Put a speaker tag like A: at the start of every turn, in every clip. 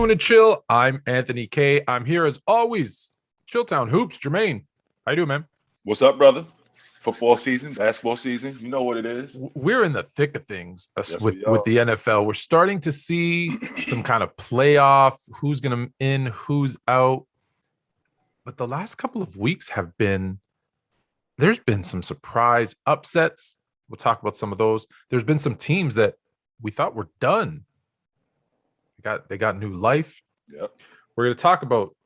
A: Fluent and Chill. I'm Anthony K. I'm here as always. Chilltown Hoops. Jermaine, how you doing, man?
B: What's up, brother? Football season, basketball season. You know what it is.
A: We're in the thick of things with the NFL. We're starting to see some kind of playoff, who's going to in, who's out. But the last couple of weeks there's been some surprise upsets. We'll talk about some of those. There's been some teams that we thought were done. They got new life.
B: Yep.
A: We're going to talk about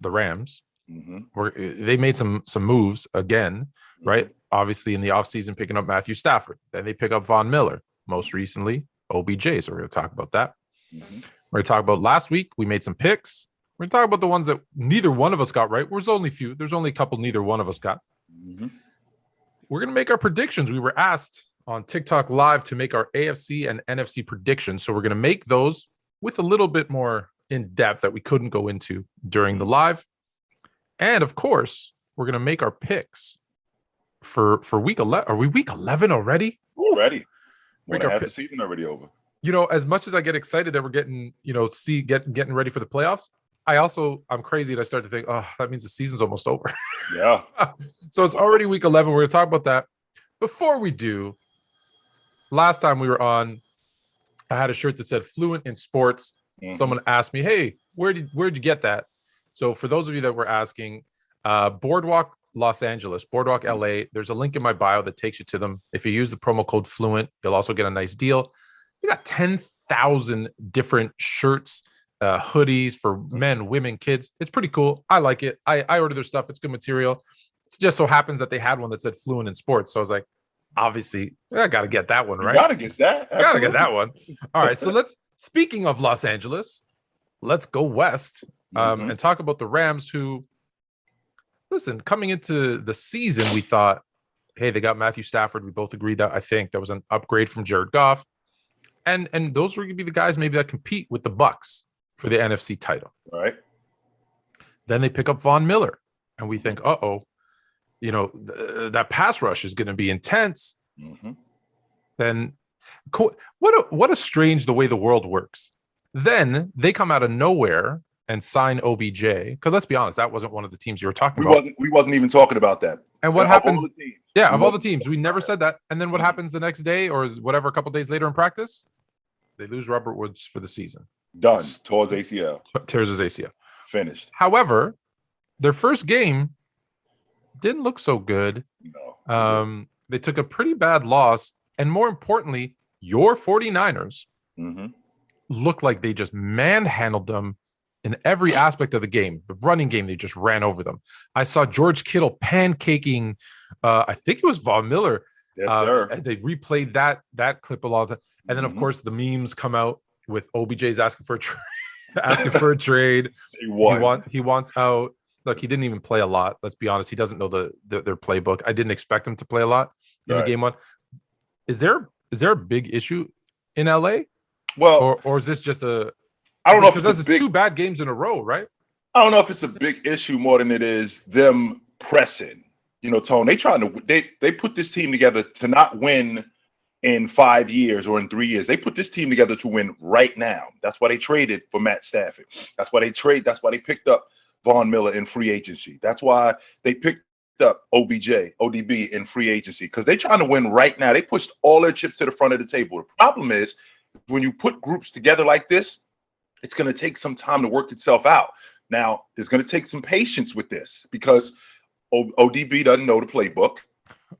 A: the Rams.
B: Mm-hmm.
A: They made some moves again, right? Obviously in the offseason, picking up Matthew Stafford. Then they pick up Von Miller. Most recently, OBJ. So we're going to talk about that.
B: Mm-hmm.
A: We're going to talk about last week. We made some picks. We're going to talk about the ones that neither one of us got right. There's only a couple neither one of us got.
B: Mm-hmm.
A: We're going to make our predictions. We were asked on TikTok Live to make our AFC and NFC predictions. So we're going to make those with a little bit more in depth that we couldn't go into during the live. And of course, we're going to make our picks for week 11. Are we week 11 already?
B: Already.
A: We're
B: More than half the season already over.
A: You know, as much as I get excited that we're getting ready for the playoffs, I'm crazy and I start to think, oh, that means the season's almost over.
B: Yeah.
A: So it's already week 11. We're going to talk about that. Before we do, last time we were on, I had a shirt that said Fluent in Sports. Mm-hmm. Someone asked me, hey, where'd you get that? So for those of you that were asking, Boardwalk Los Angeles, Boardwalk LA, there's a link in my bio that takes you to them. If you use the promo code Fluent, you'll also get a nice deal. You got 10,000 different shirts, hoodies for men, women, kids. It's pretty cool. I like it. I ordered their stuff. It's good material. It just so happens that they had one that said Fluent in Sports. So I was like, obviously, I got to get that one, right?
B: You got to get that.
A: Got to get that one. All right. So speaking of Los Angeles, let's go west and talk about the Rams who, listen, coming into the season, we thought, hey, they got Matthew Stafford. We both agreed that I think that was an upgrade from Jared Goff. And those were going to be the guys maybe that compete with the Bucs for the NFC title.
B: Right.
A: Then they pick up Von Miller. And we think, that pass rush is going to be intense.
B: Mm-hmm.
A: Then what a strange the way the world works. Then they come out of nowhere and sign OBJ. Because let's be honest, that wasn't one of the teams you were talking about.
B: We wasn't even talking about that.
A: And what happens? Of all the teams, we never said that. And then what happens the next day or whatever, a couple days later in practice? They lose Robert Woods for the season.
B: Done. Tears
A: his ACL.
B: Finished.
A: However, their first game didn't look so good.
B: No.
A: They took a pretty bad loss. And more importantly, your 49ers looked like they just manhandled them in every aspect of the game. The running game, they just ran over them. I saw George Kittle pancaking, I think it was Von Miller.
B: Yes, sir.
A: They replayed that clip a lot of time. And then, of course, the memes come out with OBJ's asking for a trade. He wants out. Look, he didn't even play a lot. Let's be honest. He doesn't know their playbook. I didn't expect him to play a lot in the game one. Is there a big issue in LA?
B: Well,
A: or is this just I
B: don't know if
A: it's two bad games in a row, right?
B: I don't know if it's a big issue more than it is them pressing. Tone, they put this team together to not win in 5 years or in 3 years. They put this team together to win right now. That's why they traded for Matt Stafford. That's why they picked up Von Miller in free agency. That's why they picked up ODB in free agency, because they're trying to win right now. They pushed all their chips to the front of the table. The problem is when you put groups together like this, it's going to take some time to work itself out. Now, there's going to take some patience with this because ODB doesn't know the playbook.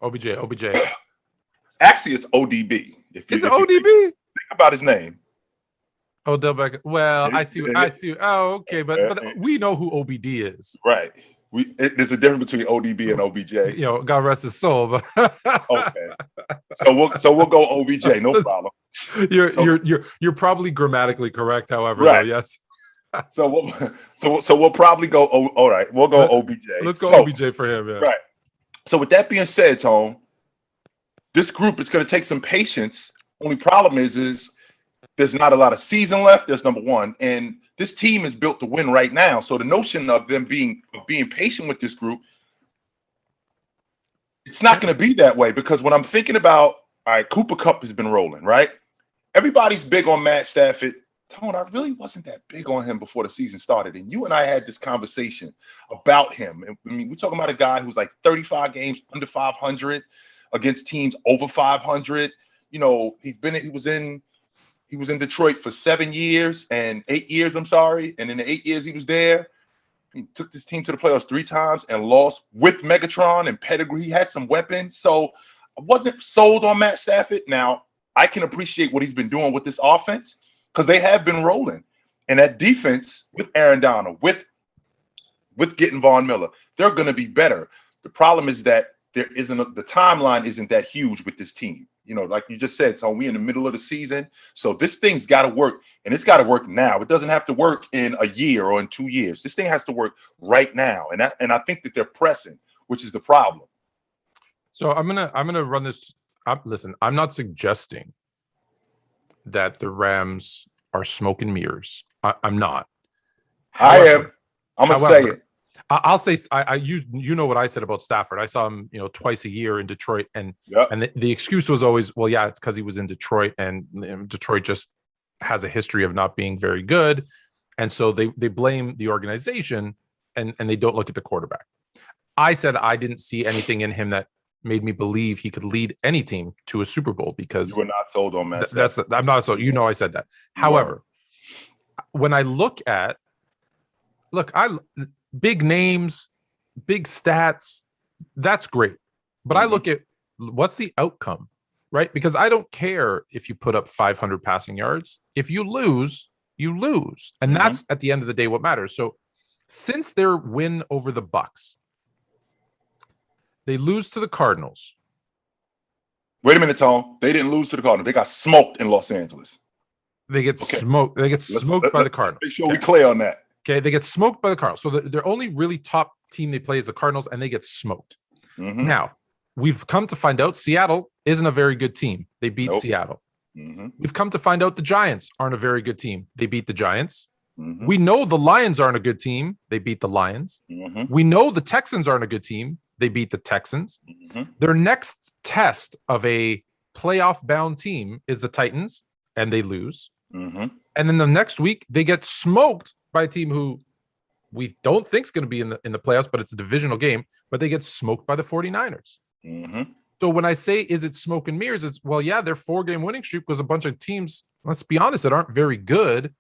A: OBJ.
B: Actually, it's ODB. If you think about his name.
A: Odell Beckham. Well, I see. Oh, okay, but we know who OBD is,
B: right? There's a difference between ODB and OBJ.
A: God rest his soul. But
B: okay, so we'll go OBJ. No problem.
A: You're probably grammatically correct. However,
B: right?
A: Though, yes.
B: So we'll probably go. All right, we'll go OBJ.
A: Let's go OBJ for him. Yeah.
B: Right. So with that being said, Tone, this group is going to take some patience. Only problem is there's not a lot of season left. That's number one, and this team is built to win right now. So the notion of them being patient with this group, it's not going to be that way, because when I'm thinking about, all right, Cooper Kupp has been rolling, right? Everybody's big on Matt Stafford Tone, I really wasn't that big on him before the season started. And you and I had this conversation about him. And, I mean, we're talking about a guy who's like 35 games under 500 against teams over 500. You know, he was in Detroit for 7 years and 8 years, I'm sorry. And in the 8 years he was there, he took this team to the playoffs 3 times and lost with Megatron and pedigree. He had some weapons. So I wasn't sold on Matt Stafford. Now, I can appreciate what he's been doing with this offense because they have been rolling. And that defense with Aaron Donald, with getting Von Miller, they're going to be better. The problem is that the timeline isn't that huge with this team. You know, like you just said, so we in the middle of the season. So this thing's got to work, and it's got to work now. It doesn't have to work in a year or in 2 years. This thing has to work right now. And I think that they're pressing, which is the problem.
A: So I'm gonna run this. Listen, I'm not suggesting that the Rams are smoke and mirrors. I'm not.
B: However, I am. I'm gonna say it.
A: I'll say you know what I said about Stafford. I saw him, twice a year in Detroit, and the excuse was always, well, yeah, it's because he was in Detroit, and Detroit just has a history of not being very good, and so they blame the organization, and they don't look at the quarterback. I said I didn't see anything in him that made me believe he could lead any team to a Super Bowl because
B: you were not sold on Matt.
A: I'm not sold. I said that. However, when I look, big names, big stats, that's great. But I look at what's the outcome, right? Because I don't care if you put up 500 passing yards. If you lose, you lose. And that's at the end of the day what matters. So since their win over the Bucs, they lose to the Cardinals.
B: Wait a minute, Tom. They didn't lose to the Cardinals. They got smoked in Los Angeles.
A: They get smoked. They get smoked by the Cardinals.
B: Make sure we clear on that.
A: Okay, they get smoked by the Cardinals. So their only really top team they play is the Cardinals, and they get smoked. Now, we've come to find out Seattle isn't a very good team. They beat Seattle. We've come to find out the Giants aren't a very good team. They beat the Giants. We know the Lions aren't a good team. They beat the Lions. We know the Texans aren't a good team. They beat the Texans. Their next test of a playoff-bound team is the Titans, and they lose. And then the next week, they get smoked by a team who we don't think is going to be in the playoffs, but it's a divisional game, but they get smoked by the 49ers. So when I say, is it smoke and mirrors? It's, well, yeah, their 4-game winning streak was a bunch of teams, let's be honest, that aren't very good.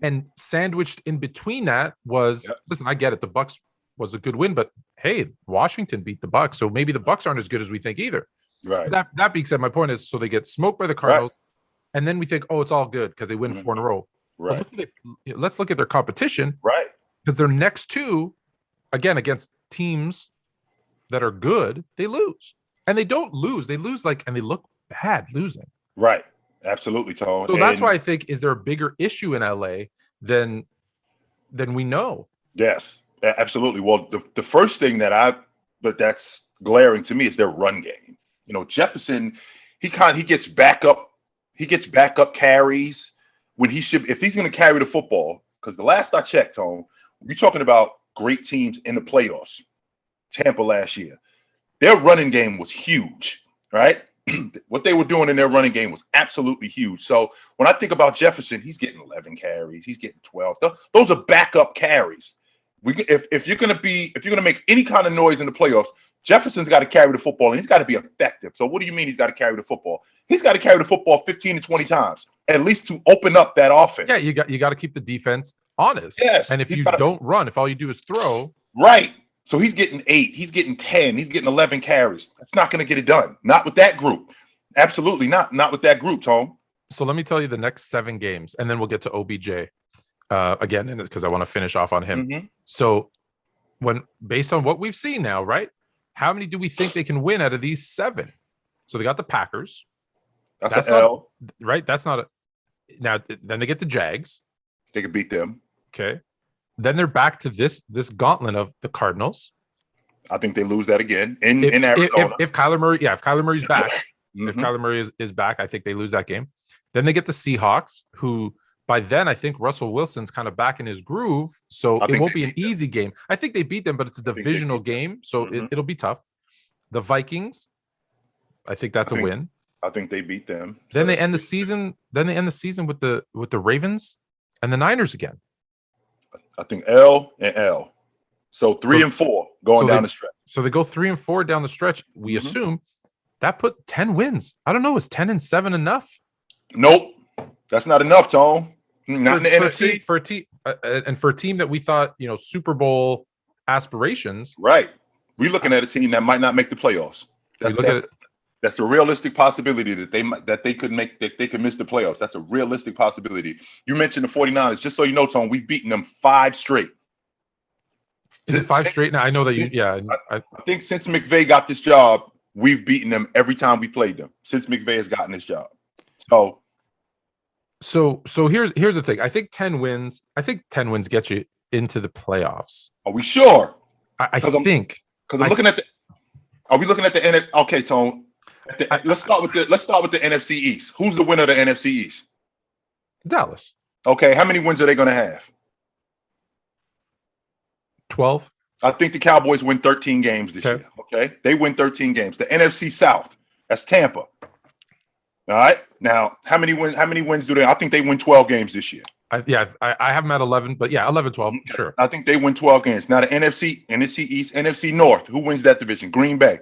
A: And sandwiched in between that was, listen, I get it. The Bucs was a good win, but hey, Washington beat the Bucs. So maybe the Bucs aren't as good as we think either.
B: Right.
A: That being said, my point is, so they get smoked by the Cardinals, and then we think, oh, it's all good because they win 4 in a row.
B: Right.
A: Let's look at their competition.
B: Right.
A: Because their next 2, again, against teams that are good, they lose. And they don't lose. They lose and they look bad losing.
B: Right. Absolutely, Tone.
A: So that's why I think, is there a bigger issue in LA than we know?
B: Yes, absolutely. Well, the first thing that's glaring to me is their run game. Jefferson, he gets backup carries when he should, if he's going to carry the football, because the last I checked, Tone, you're talking about great teams in the playoffs. Tampa last year, their running game was huge, right? What they were doing in their running game was absolutely huge. So when I think about Jefferson, he's getting 11 carries, he's getting 12. Those are backup carries. If you're gonna make any kind of noise in the playoffs, Jefferson's got to carry the football, and he's got to be effective. So what do you mean he's got to carry the football? He's got to carry the football 15 to 20 times, at least to open up that offense.
A: Yeah, you got to keep the defense honest.
B: Yes.
A: And if you don't run, if all you do is throw.
B: Right. So he's getting 8, he's getting 10, he's getting 11 carries. That's not going to get it done. Not with that group. Absolutely not. Not with that group, Tom.
A: So let me tell you the next 7 games, and then we'll get to OBJ again, because I want to finish off on him. So based on what we've seen now, right? How many do we think they can win out of these 7? So they got the Packers.
B: That's an L.
A: Right? That's not now. Then they get the Jags.
B: They can beat them.
A: Okay. Then they're back to this gauntlet of the Cardinals.
B: I think they lose that again in Arizona.
A: If Kyler Murray's back, if Kyler Murray is back, I think they lose that game. Then they get the Seahawks, who by then I think Russell Wilson's kind of back in his groove, so it won't be an easy game. I think they beat them, but it's a divisional game, so it'll be tough. The Vikings, I think that's a win.
B: I think they beat them.
A: Then they end the season. With the Ravens. and the Niners again.
B: I think L and L. So 3 and 4 going down the stretch.
A: So they go 3 and 4 down the stretch. We assume that put 10 wins. I don't know. Is 10 and 7 enough?
B: Nope. That's not enough, Tone. Not in the NFC.
A: For a team that we thought, Super Bowl aspirations.
B: Right. We're looking at a team that might not make the playoffs. That's a realistic possibility that they could miss the playoffs. That's a realistic possibility. You mentioned the 49ers. Just so you know, Tone, we've beaten them 5 straight.
A: Is it 5 straight now? I know that you. Yeah,
B: I think since McVay got this job, we've beaten them every time we played them. Since McVay has gotten this job,
A: so here's the thing. I think 10 wins. I think 10 wins get you into the playoffs.
B: Are we sure?
A: I think
B: because I'm looking at the. Are we looking at the NFC? Okay, Tone. Let's start with the NFC East. Who's the winner of the NFC East?
A: Dallas.
B: Okay, how many wins are they going to have?
A: 12.
B: I think the Cowboys win 13 games this year. Okay, they win 13 games. The NFC South, that's Tampa. All right. Now, how many wins do they? I think they win 12 games this year.
A: I have them at 11, but 11, 12, sure.
B: I think they win 12 games. Now the NFC East, NFC North, who wins that division? Green Bay.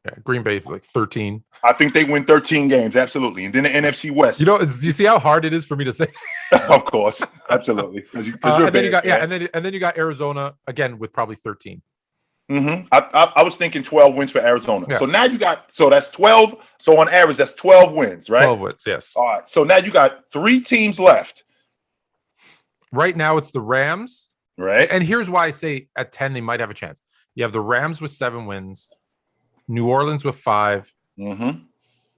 A: Yeah, Green Bay like 13.
B: I think they win 13 games, absolutely. And then the NFC West.
A: Do you see how hard it is for me to say?
B: Of course, absolutely.
A: And then you got Arizona again with probably 13.
B: Mm-hmm. I was thinking 12 wins for Arizona.
A: Yeah.
B: So now that's 12. So on average, that's 12 wins, right?
A: 12 wins, yes.
B: All right. So now you got 3 teams left.
A: Right now it's the Rams.
B: Right.
A: And here's why I say at 10 they might have a chance. You have the Rams with 7 wins, New Orleans with 5,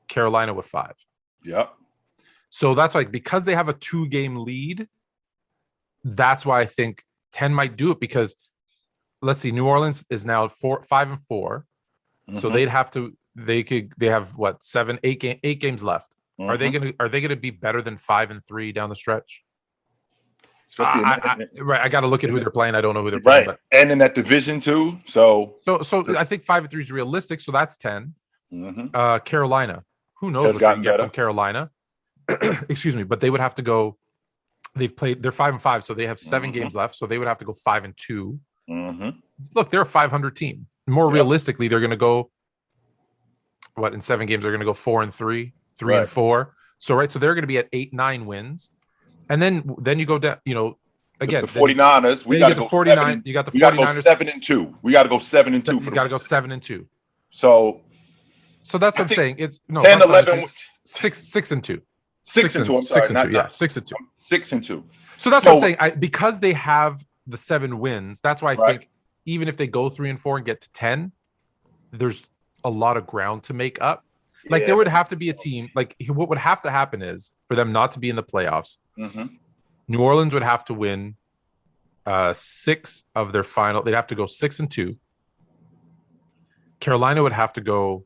A: Carolina with 5.
B: Yep.
A: So that's why, because they have a 2-game lead, that's why I think 10 might do it, because let's see, New Orleans is now 5 and 4. So they have what, 8 games left. Are they gonna be better than 5 and 3 down the stretch? I got to look at who they're playing. I don't know who they're playing.
B: Right. And in that division too. So
A: I think 5 and 3 is realistic. So that's 10. Carolina. Who knows what you can get from Carolina? Excuse me, but they would have to go. They're 5 and 5, so they have 7 games left. So they would have to go 5 and 2. Look, they're a 500 team. More realistically, they're going to go. What, in 7 games they're going to go 4 and 3, 3 and 4. So they're going to be at 8-9 wins. And then you go down, again,
B: the 49ers, we got to go
A: 49. You got the 49ers
B: 7 and 2. We got to go 7 and 2.
A: You got to go 7 and 2.
B: So
A: that's what I'm saying. It's
B: 10, 11,
A: 6 and 2.
B: 6 and 2. I'm sorry,
A: 6 and 2. Yeah, 6 and 2.
B: 6 and 2.
A: So that's what I'm saying. Because they have the 7 wins, that's why I think even if they go 3 and 4 and get to 10, there's a lot of ground to make up. Like there would have to be a team. Like what would have to happen is for them not to be in the playoffs. New Orleans would have to win 6 of their final. They'd have to go 6 and 2. Carolina would have to go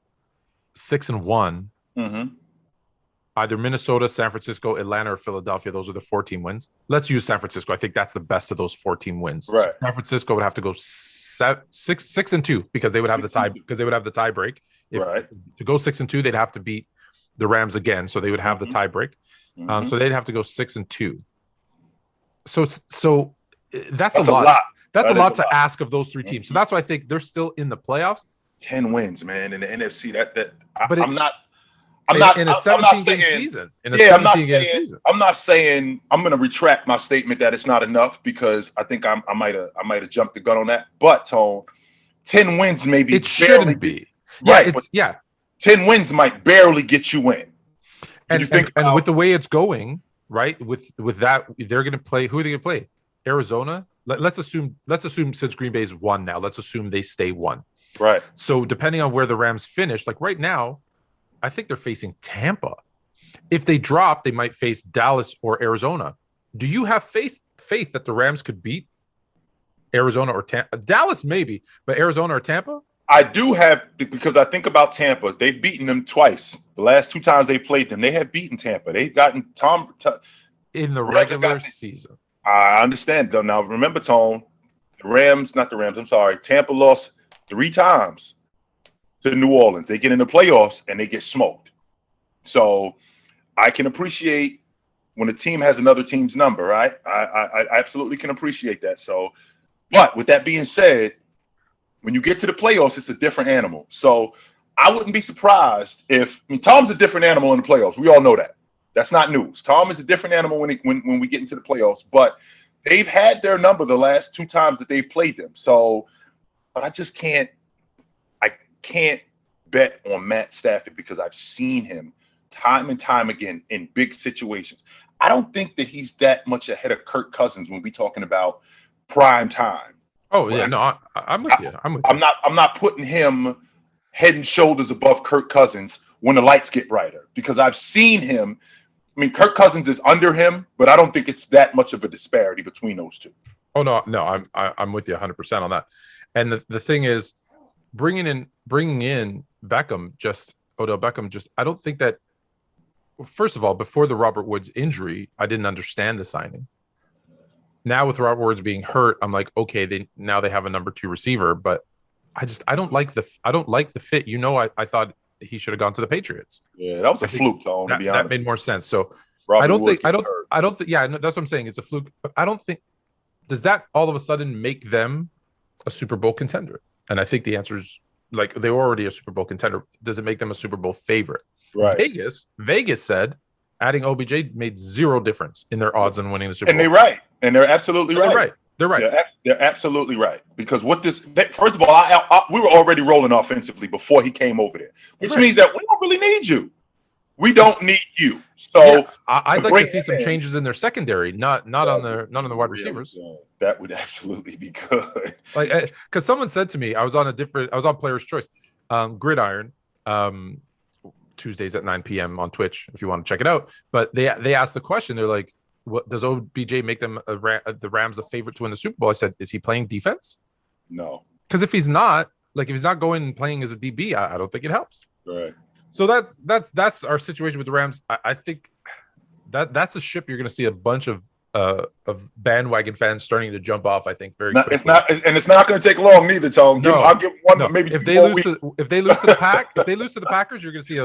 A: 6 and 1. Either Minnesota, San Francisco, Atlanta, or Philadelphia. Those are the 4-team wins. Let's use San Francisco. I think that's the best of those 4-team wins.
B: Right.
A: San Francisco would have to go 6 and 2 because they would have the tie. Because they would have the tie break. To go 6 and 2, they'd have to beat the Rams again, so they would have the tie break. So they'd have to go 6 and 2. So that's a lot. That's a lot to ask of those 3 teams. So that's why I think they're still in the playoffs.
B: 10 wins, man, in the NFC.
A: I'm not in a 17-game season.
B: I'm not saying I'm going to retract my statement that it's not enough, because I think I might have jumped the gun on that. But Tone, 10 wins maybe
A: it shouldn't be.
B: Right. 10 wins might barely get you in.
A: And with the way it's going, right? With that, they're going to play. Who are they going to play? Arizona. Let's assume since Green Bay's 1 now, let's assume they stay 1.
B: Right.
A: So depending on where the Rams finish, like right now, I think they're facing Tampa. If they drop, they might face Dallas or Arizona. Do you have faith that the Rams could beat Arizona or Tampa? Dallas maybe, but Arizona or Tampa?
B: I do have, because I think about Tampa. They've beaten them twice. The last 2 times they played them, they have beaten Tampa. They've gotten
A: in the regular season.
B: I understand though. Now remember, Tone, Tampa lost 3 times to New Orleans. They get in the playoffs and they get smoked. So I can appreciate when a team has another team's number, right? I absolutely can appreciate that. So, but with that being said, when you get to the playoffs, it's a different animal. So I wouldn't be surprised if Tom's a different animal in the playoffs. We all know that. That's not news. Tom is a different animal when we get into the playoffs, but they've had their number the last 2 times that they've played them. So, but I can't bet on Matt Stafford because I've seen him time and time again in big situations. I don't think that he's that much ahead of Kirk Cousins when we're talking about prime time.
A: Oh yeah, no, I'm with you.
B: I'm not putting him head and shoulders above Kirk Cousins when the lights get brighter because I've seen him. I mean, Kirk Cousins is under him, but I don't think it's that much of a disparity between those two.
A: Oh no, I'm with you 100% on that. And the thing is, bringing in Odell Beckham. I don't think that. First of all, before the Robert Woods injury, I didn't understand the signing. Now with Robert Woods being hurt, I'm like, okay, now they have a number 2 receiver, but I don't like the fit. I thought he should have gone to the Patriots.
B: Yeah, that was a fluke, Tone, to be honest.
A: That made more sense. So
B: Robert
A: I don't
B: Woods
A: think yeah, that's what I'm saying. It's a fluke, but I don't think does that all of a sudden make them a Super Bowl contender? And I think the answer is like they were already a Super Bowl contender. Does it make them a Super Bowl favorite?
B: Right.
A: Vegas said adding OBJ made 0 difference in their odds on winning the Super Bowl.
B: And they're right. And they're absolutely right.
A: They're right.
B: They're absolutely right. Because first of all, we were already rolling offensively before he came over there, which means that we don't really need you. We don't need you. So
A: yeah, I'd like to see some changes in their secondary, not on the wide receivers.
B: That would absolutely be good.
A: Like, because someone said to me, I was on Player's Choice, Gridiron, Tuesdays at 9 p.m. on Twitch if you want to check it out. But they asked the question. They're like, "What does OBJ make them the Rams a favorite to win the Super Bowl?" I said, "Is he playing defense?"
B: No,
A: because if he's not going and playing as a DB, I don't think it helps.
B: Right.
A: So that's our situation with the Rams. I think that's a ship you're going to see a bunch of bandwagon fans starting to jump off. I think very quickly.
B: It's not going to take long neither, Tom.
A: No,
B: I'll give one, maybe
A: if they lose to the Packers, you're going to see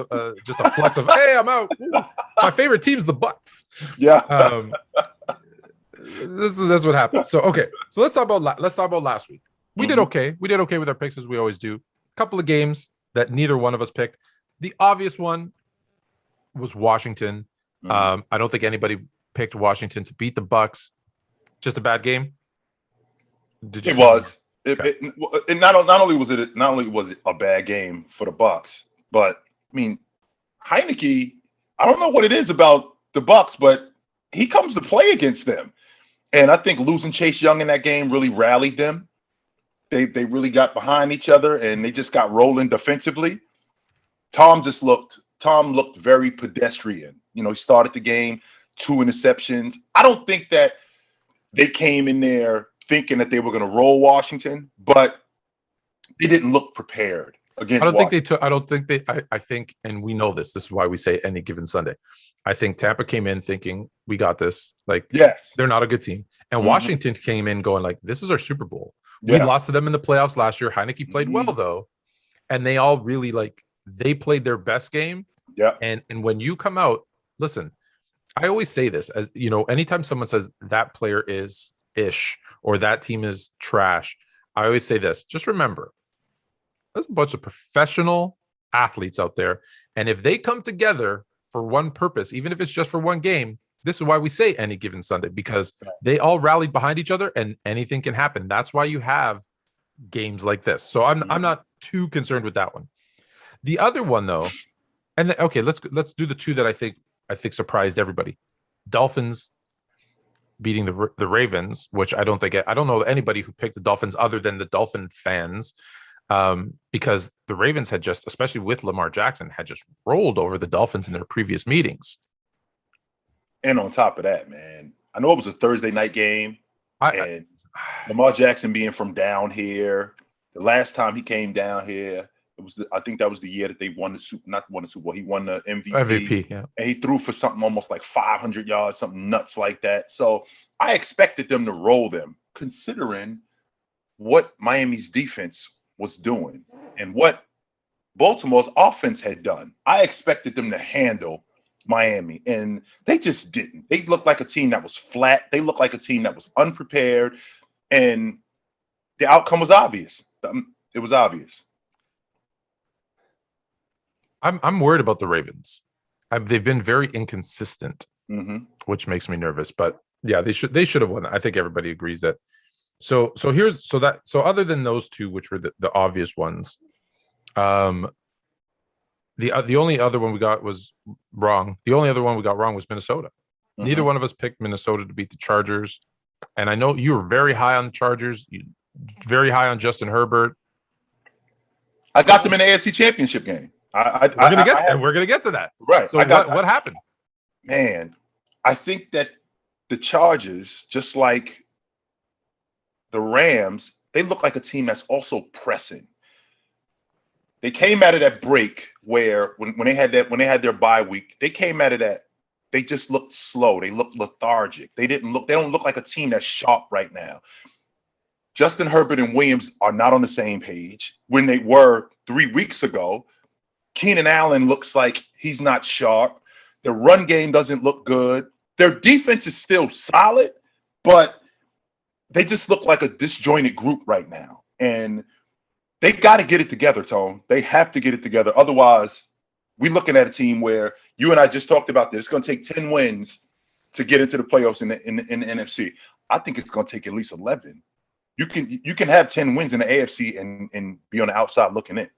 A: just a flux of hey, I'm out. Ooh, my favorite team's the Bucks.
B: Yeah.
A: This is what happens. So okay, so let's talk about last week. We did okay. We did okay with our picks as we always do. A couple of games that neither one of us picked. The obvious one was Washington. I don't think anybody picked Washington to beat the Bucks. Just a bad game.
B: It was. Not only was it a bad game for the Bucks, but I mean, Heineke. I don't know what it is about the Bucks, but he comes to play against them, and I think losing Chase Young in that game really rallied them. They really got behind each other, and they just got rolling defensively. Tom looked very pedestrian. He started the game, 2 interceptions. I don't think that they came in there thinking that they were going to roll Washington, but they didn't look prepared against Washington.
A: I think, and we know this is why we say any given Sunday. I think Tampa came in thinking we got this. Like,
B: yes,
A: they're not a good team. And Washington came in going like, this is our Super Bowl. We lost to them in the playoffs last year. Heineke played well though. And they all really they played their best game.
B: Yeah.
A: And when you come out, listen, I always say this as anytime someone says that player is ish or that team is trash, I always say this. Just remember, there's a bunch of professional athletes out there. And if they come together for one purpose, even if it's just for one game, this is why we say any given Sunday, because they all rallied behind each other and anything can happen. That's why you have games like this. So I'm not too concerned with that one. The other one though, let's do the 2 that I think surprised everybody. Dolphins beating the Ravens, which I don't know anybody who picked the Dolphins other than the Dolphin fans, because the Ravens had just, especially with Lamar Jackson, had just rolled over the Dolphins in their previous meetings.
B: And on top of that, man, I know it was a Thursday night game, and Lamar Jackson being from down here, the last time he came down here, I think that was the year that they won the Super Bowl. He won the MVP.
A: Yeah.
B: And he threw for something almost like 500 yards, something nuts like that. So I expected them to roll them, considering what Miami's defense was doing and what Baltimore's offense had done. I expected them to handle Miami, and they just didn't. They looked like a team that was flat. They looked like a team that was unprepared, and the outcome was obvious. It was obvious.
A: I'm worried about the Ravens. They've been very inconsistent, which makes me nervous. But yeah, they should have won. I think everybody agrees that. So other than those two, which were the obvious ones, the only other one we got was wrong. The only other one we got wrong was Minnesota. Neither one of us picked Minnesota to beat the Chargers. And I know you were very high on the Chargers, very high on Justin Herbert.
B: I got them in the AFC Championship game.
A: We're gonna get to that.
B: Right.
A: So what happened?
B: Man, I think that the Chargers, just like the Rams, they look like a team that's also pressing. They came out of that break where when they had their bye week, they came out of that. They just looked slow. They looked lethargic. They don't look like a team that's sharp right now. Justin Herbert and Williams are not on the same page when they were 3 weeks ago. Keenan Allen looks like he's not sharp. Their run game doesn't look good. Their defense is still solid, but they just look like a disjointed group right now. And they got to get it together, Tone. They have to get it together. Otherwise, we're looking at a team where you and I just talked about this. It's going to take 10 wins to get into the playoffs in the NFC. I think it's going to take at least 11. You can have 10 wins in the AFC and be on the outside looking in.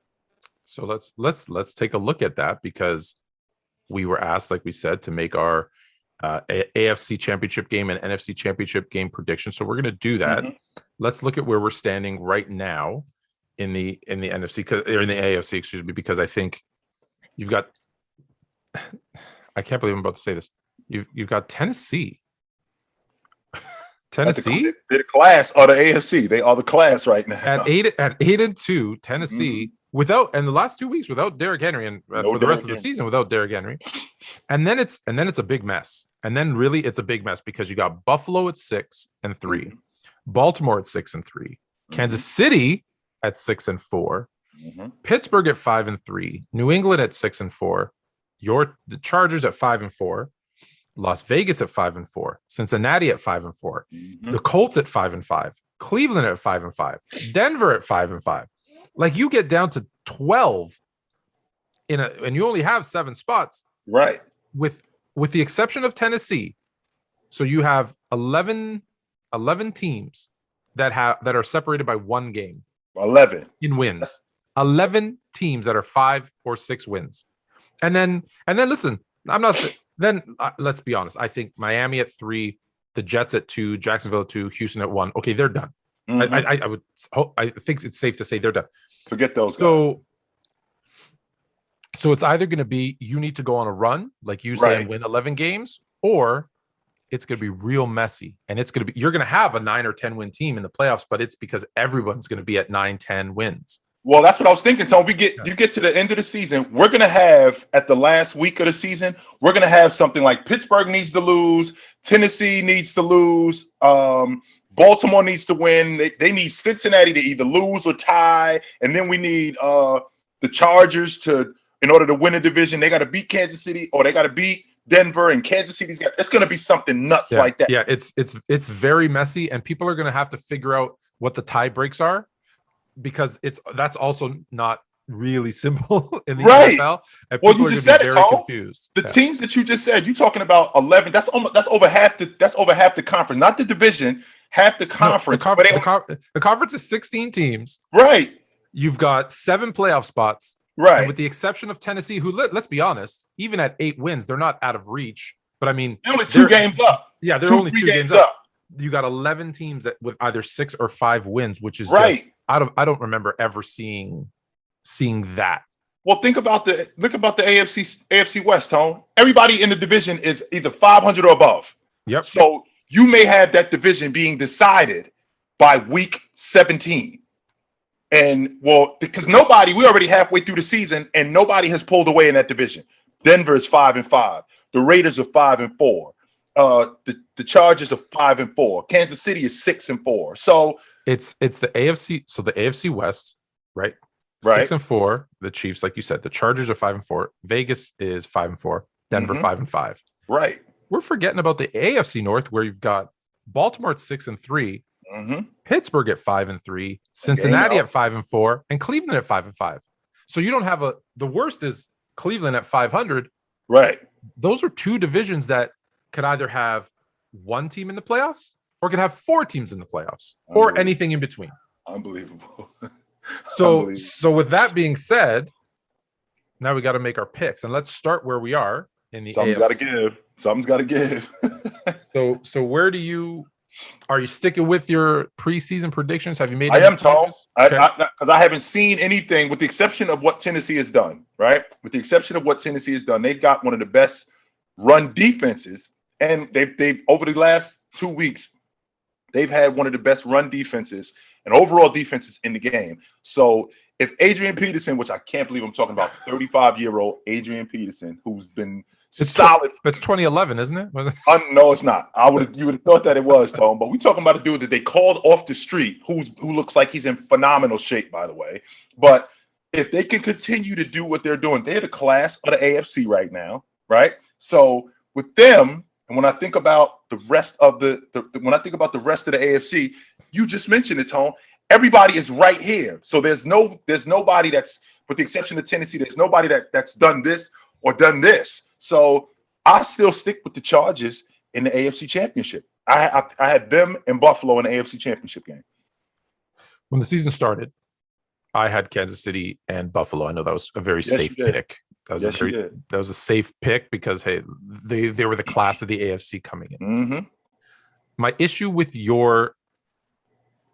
A: So let's take a look at that, because we were asked, like we said, to make our AFC Championship game and NFC Championship game predictions. So we're going to do that. Let's look at where we're standing right now in the NFC or in the AFC, excuse me, because I think you've got. I can't believe I'm about to say this. You've got Tennessee. Tennessee,
B: they're the class of the AFC. They are the class right now.
A: At 8-2, Tennessee without, and the last 2 weeks without Derrick Henry, and for the rest of the season without Derrick Henry, and then it's a big mess. And then really it's a big mess because you got Buffalo at 6-3, Baltimore at 6-3, Kansas City at 6-4, Pittsburgh at 5-3, New England at 6-4, the Chargers at 5-4. Las Vegas at 5-4, Cincinnati at 5-4, the Colts at 5-5, Cleveland at 5-5, Denver at 5-5. Like, you get down to 12 and you only have 7 spots,
B: right? With
A: the exception of Tennessee. So you have 11 teams that are separated by 1 game.
B: 11
A: in wins. 11 teams that are 5 or 6 wins. And then listen, I'm not. Then let's be honest. I think Miami at 3, the Jets at 2, Jacksonville at 2, Houston at 1. Okay, they're done. I think it's safe to say they're done.
B: Forget those guys.
A: So it's either going to be you need to go on a run, like you say, and win 11 games, or it's going to be real messy, and you're going to have a 9 or 10 win team in the playoffs, but it's because everyone's going to be at 9-10 wins.
B: Well, that's what I was thinking. So you get to the end of the season, we're going to have, at the last week of the season, we're going to have something like Pittsburgh needs to lose, Tennessee needs to lose, Baltimore needs to win. They need Cincinnati to either lose or tie, and then we need the Chargers in order to win a division, they got to beat Kansas City, or they got to beat Denver, and Kansas City's got. It's going to be something nuts like that.
A: Yeah, it's very messy, and people are going to have to figure out what the tie breaks are, because that's also not really simple in the NFL. And
B: well, you just said it, Tom.
A: Confused.
B: The teams that you just said, you're talking about 11. That's over half the conference, not the division. Half the conference.
A: No, the conference is 16 teams.
B: Right.
A: You've got 7 playoff spots.
B: Right.
A: And with the exception of Tennessee, who, let's be honest, even at 8 wins, they're not out of reach. But I mean,
B: they're only 2 games up.
A: Yeah, they're only 2 games up. You got 11 teams with either 6 or 5 wins, which is just I don't remember ever seeing that.
B: Well, look about the AFC West, Tone. Everybody in the division is either 500 or above.
A: Yep.
B: So you may have that division being decided by week 17. And because we're already halfway through the season, and nobody has pulled away in that division. Denver is 5-5. The Raiders are 5-4. The Chargers are 5-4. Kansas City is 6-4. So
A: it's the AFC. So the AFC West, right? 6-4. The Chiefs, like you said, the Chargers are 5-4. Vegas is 5-4. Denver 5-5.
B: Right.
A: We're forgetting about the AFC North, where you've got Baltimore at 6-3, Pittsburgh at 5-3, Cincinnati at 5-4, and Cleveland at 5-5. So you don't have the worst is Cleveland at 500.
B: Right.
A: Those are two divisions that could either have one team in the playoffs or could have four teams in the playoffs or anything in between.
B: Unbelievable.
A: So with that being said, now we got to make our picks, and let's start where we are in the
B: Something's got to give. Something's got to give.
A: So where are you sticking with your preseason predictions? Have you made?
B: I am, Tom.
A: Because
B: I haven't seen anything, with the exception of what Tennessee has done. Right, with the exception of what Tennessee has done, they've got one of the best run defenses, and they've over the last 2 weeks, they've had one of the best run defenses and overall defenses in the game. So if Adrian Peterson, which I can't believe I'm talking about, 35-year-old Adrian Peterson, who's been solid.
A: It's 2011, isn't it?
B: No, it's not. You would have thought that it was, Tom. But we're talking about a dude that they called off the street, who looks like he's in phenomenal shape, by the way. But if they can continue to do what they're doing, they're the class of the AFC right now, right? So with them, and when I think about the rest of the AFC, you just mentioned it, Tom. Everybody is right here. So there's nobody that's, with the exception of Tennessee, there's nobody that's done this or done this. So I still stick with the Chargers in the AFC Championship. I had them and Buffalo in the AFC Championship game.
A: When the season started, I had Kansas City and Buffalo. I know that was a very safe pick. That was a safe pick because, hey, they were the class of the AFC coming in.
B: Mm-hmm.
A: My issue with your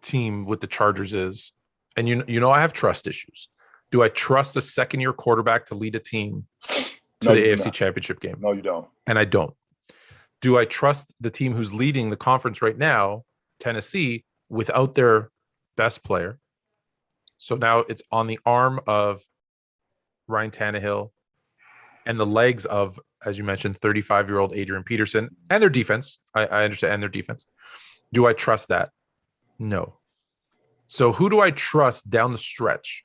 A: team with the Chargers is, and you know I have trust issues. Do I trust a second-year quarterback to lead a team to the AFC Championship game?
B: No, you don't.
A: And I don't. Do I trust the team who's leading the conference right now, Tennessee, without their best player? So now it's on the arm of Ryan Tannehill and the legs of, as you mentioned, 35-year-old Adrian Peterson and their defense. I understand, and their defense. Do I trust that? No. So who do I trust down the stretch?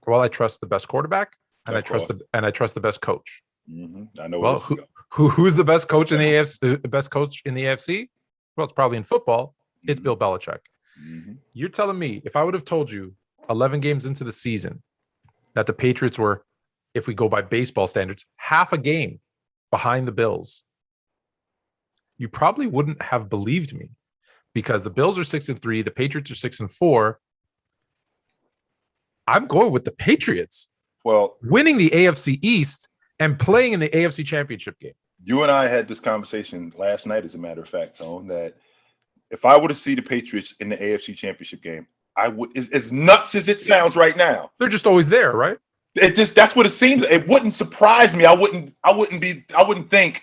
A: Well, I trust the best quarterback, and I trust the best coach.
B: Mm-hmm. I know.
A: Well, who's the best coach in the AFC? The best coach in the AFC? Well, it's probably in football. It's Bill Belichick.
B: Mm-hmm.
A: You're telling me, if I would have told you 11 games into the season that the Patriots were, if we go by baseball standards, half a game behind the Bills, you probably wouldn't have believed me, because the Bills are 6-3, the Patriots are 6-4. I'm going with the Patriots.
B: Well,
A: winning the AFC East and playing in the AFC Championship game.
B: You and I had this conversation last night, as a matter of fact, Tone, that if I were to see the Patriots in the AFC Championship game, I would, as nuts as it sounds right now,
A: they're just always there, right?
B: That's what it seems. It wouldn't surprise me. I wouldn't think,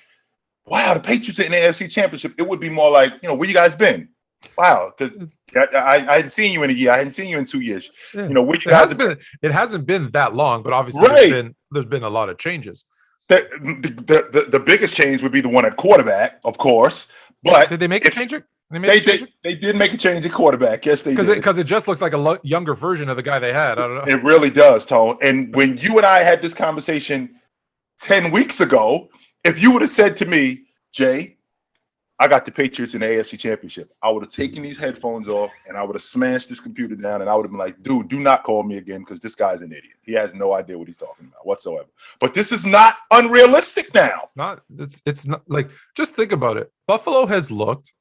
B: wow, the Patriots are in the AFC Championship. It would be more like, where you guys been? Wow, because I hadn't seen you in a year. I hadn't seen you in 2 years.
A: Yeah.
B: Where you guys have been.
A: It hasn't been that long, but obviously there's been a lot of changes.
B: The biggest change would be the one at quarterback, of course. But
A: did they make a change?
B: They did make a change at quarterback. Yes, they did.
A: Because it just looks like a younger version of the guy they had. I don't know.
B: It really does, Tone. And when you and I had this conversation 10 weeks ago, if you would have said to me, Jay, I got the Patriots in the AFC Championship, I would have taken these headphones off and I would have smashed this computer down, and I would have been like, dude, do not call me again, because this guy's an idiot. He has no idea what he's talking about whatsoever. But this is not unrealistic now.
A: It's not like, just think about it. Buffalo has looked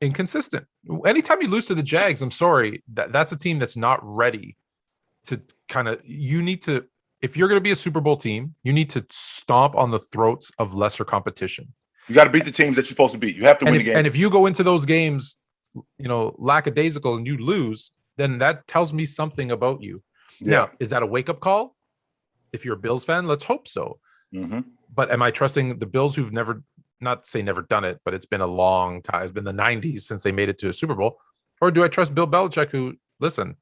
A: inconsistent. Anytime you lose to the Jags, I'm sorry, that's a team that's not ready to you need to, if you're going to be a Super Bowl team, you need to stomp on the throats of lesser competition. You
B: got to beat the teams that you're supposed to beat. You have to win the game.
A: And if you go into those games, lackadaisical, and you lose, then that tells me something about you. Yeah. Now, is that a wake-up call? If you're a Bills fan, let's hope so.
B: Mm-hmm.
A: But am I trusting the Bills, who've never done it, but it's been a long time. It's been the 90s since they made it to a Super Bowl. Or do I trust Bill Belichick, who, listen,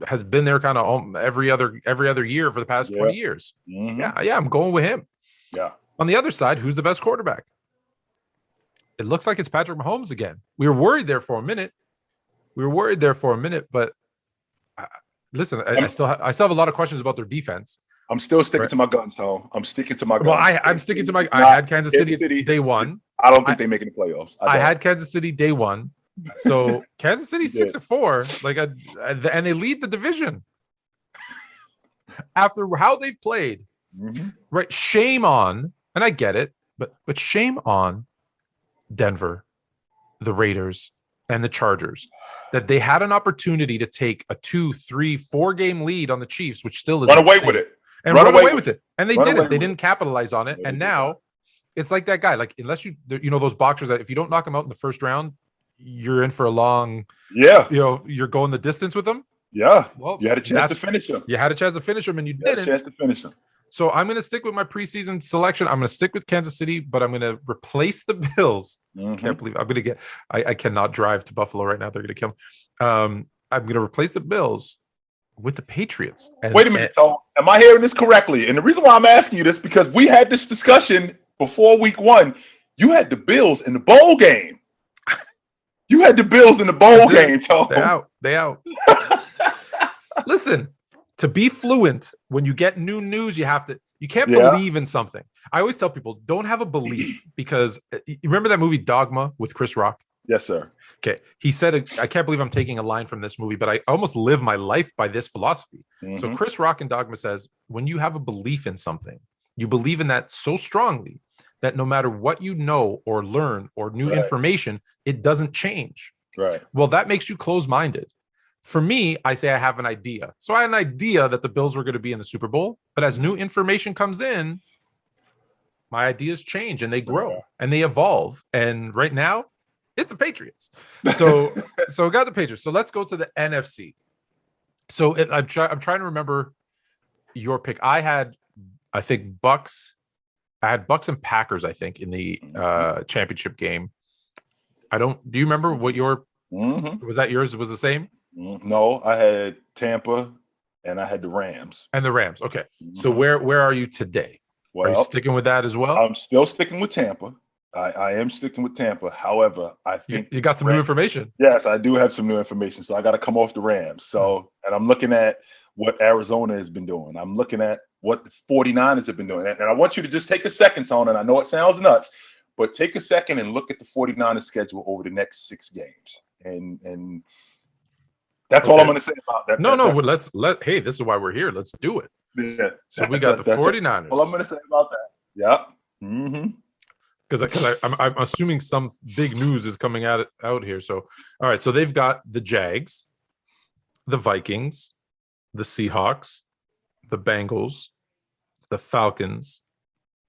A: has been there kind of every other year for the past 20 years?
B: Mm-hmm.
A: Yeah, I'm going with him.
B: Yeah.
A: On the other side, who's the best quarterback? It looks like it's Patrick Mahomes again. We were worried there for a minute. But listen, I still have a lot of questions about their defense.
B: I'm still sticking
A: Right.
B: to my guns, Tom. I'm sticking to my guns.
A: Well, I'm sticking to my. I had Kansas City day one.
B: I don't think they're making the playoffs.
A: I had Kansas City day one. So Kansas City 6-4, and they lead the division after how they've played.
B: Mm-hmm.
A: Right? Shame on, and I get it, but shame on Denver, the Raiders, and the Chargers that they had an opportunity to take a 2, 3, 4 game lead on the Chiefs, which still is
B: run away with it,
A: and run away with it, and they didn't. They didn't capitalize on it, and now it's like that guy. Like unless you know those boxers that if you don't knock them out in the first round, you're in for a long.
B: Yeah,
A: you're going the distance with them.
B: Yeah, well, you had a chance to finish them.
A: You had a chance to finish them, and you didn't.
B: Had a chance to finish them.
A: So I'm going to stick with my preseason selection. I'm going to stick with Kansas City, but I'm going to replace the Bills. Can't believe I'm going to get. I cannot drive to Buffalo right now. They're going to kill me. I'm going to replace the Bills with the Patriots.
B: Wait a minute, Tom. Am I hearing this correctly? And the reason why I'm asking you this because we had this discussion before week 1. You had the Bills in the bowl game. You had the Bills in the bowl game, Tom.
A: They out. Listen. To be fluent, when you get new news, you can't believe in something. I always tell people, don't have a belief because you remember that movie Dogma with Chris Rock?
B: Yes, sir.
A: Okay. He said, I can't believe I'm taking a line from this movie, but I almost live my life by this philosophy. Mm-hmm. So Chris Rock in Dogma says, when you have a belief in something, you believe in that so strongly that no matter what you know or learn or new information, it doesn't change.
B: Right.
A: Well, that makes you close-minded. For me, I say I have an idea. So I had an idea that the Bills were going to be in the Super Bowl, but as new information comes in, my ideas change and they grow and they evolve. And right now, it's the Patriots. So I got the Patriots. So let's go to the NFC. So I'm trying to remember your pick. I had Bucks and Packers, I think, in the championship game. Do you remember what your was that yours was the same?
B: No, I had Tampa and I had the Rams.
A: And the Rams. Okay. So where are you today? Well, are you sticking with that as well?
B: I'm still sticking with Tampa. I am sticking with Tampa. However, I think
A: you got some new information.
B: Yes, I do have some new information. So I got to come off the Rams. So, and I'm looking at what Arizona has been doing. I'm looking at what the 49ers have been doing. And I want you to just take a second, Tone, and I know it sounds nuts, but take a second and look at the 49ers schedule over the next 6 games. And that's all I'm going to say about that.
A: Hey, this is why we're here. Let's do it.
B: Yeah.
A: So we got the 49ers.
B: All I'm going to say about that. Yeah. Mm-hmm.
A: Because I'm assuming some big news is coming out here. So, all right. So they've got the Jags, the Vikings, the Seahawks, the Bengals, the Falcons,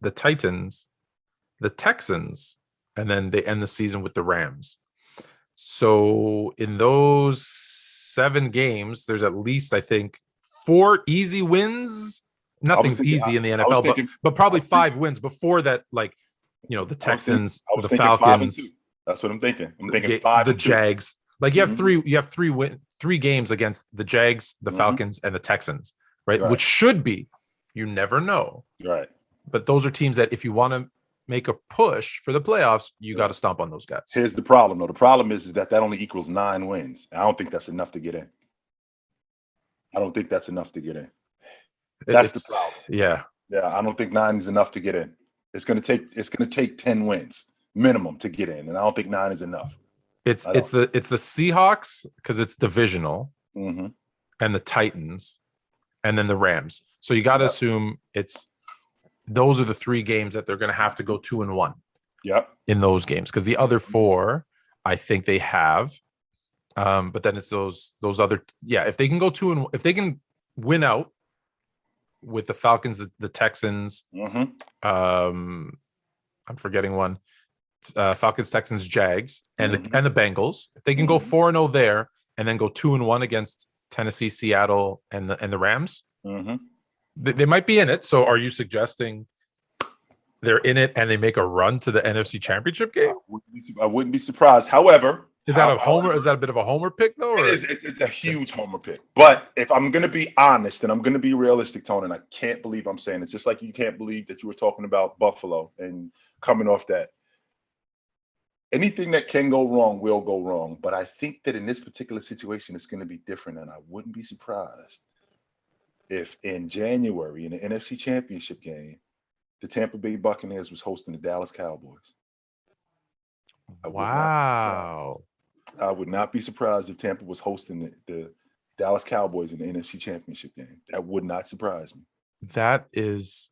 A: the Titans, the Texans, and then they end the season with the Rams. So in those 7 games, there's at least, I think, 4 easy wins. Nothing's easy in the NFL, but probably 5 wins before that, like, you know, the Texans, the Falcons.
B: That's what I'm thinking. I'm thinking 5.
A: The Jags. Like you have 3 games against the Jags, the Falcons, and the Texans, right? Which should be, you never know.
B: Right.
A: But those are teams that if you want to make a push for the playoffs, you got to stomp on those guys.
B: Here's the problem, though. The problem is that only equals 9 wins. I don't think that's enough to get in. That's the problem.
A: Yeah.
B: Yeah, I don't think 9 is enough to get in. It's going to take 10 wins minimum to get in, and I don't think 9 is enough.
A: It's the Seahawks because it's divisional,
B: and
A: the Titans, and then the Rams. So you got to assume those are the 3 games that they're going to have to go 2-1.
B: Yep.
A: In those games, because the other 4, I think they have. But then it's those other. Yeah, if they can go 2-1, if they can win out with the Falcons, the Texans. I'm forgetting one. Falcons, Texans, Jags, and the Bengals. If they can go 4-0 there, and then go 2-1 against Tennessee, Seattle, and the Rams, they might be in it. So, are you suggesting they're in it and they make a run to the NFC Championship game?
B: I wouldn't be surprised. However,
A: is that a homer? Is that a bit of a homer pick, though? Or?
B: It's a huge homer pick. But if I'm going to be honest and I'm going to be realistic, Tony, and I can't believe I'm saying it, just like you can't believe that you were talking about Buffalo and coming off that. Anything that can go wrong will go wrong. But I think that in this particular situation, it's going to be different, and I wouldn't be surprised if in January in the NFC Championship game, the Tampa Bay Buccaneers was hosting the Dallas Cowboys.
A: Wow.
B: I would not be surprised if Tampa was hosting the Dallas Cowboys in the NFC Championship game. That would not surprise me.
A: That is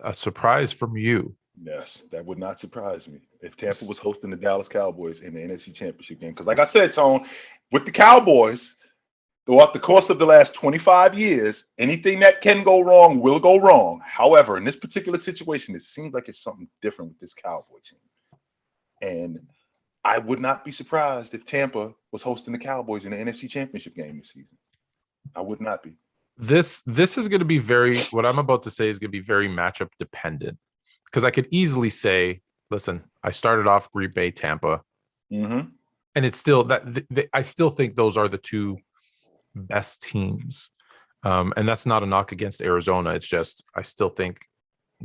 A: a surprise from you.
B: Yes, that would not surprise me if Tampa was hosting the Dallas Cowboys in the NFC Championship game. Because like I said, Tone, with the Cowboys, throughout the course of the last 25 years, anything that can go wrong will go wrong. However, in this particular situation, it seems like it's something different with this Cowboy team. And I would not be surprised if Tampa was hosting the Cowboys in the NFC Championship game this season. I would not be.
A: This is going to be what I'm about to say is going to be very matchup dependent. Because I could easily say, listen, I started off Green Bay, Tampa.
B: Mm-hmm.
A: And it's still that I still think those are the two best teams. And that's not a knock against Arizona. It's just, I still think,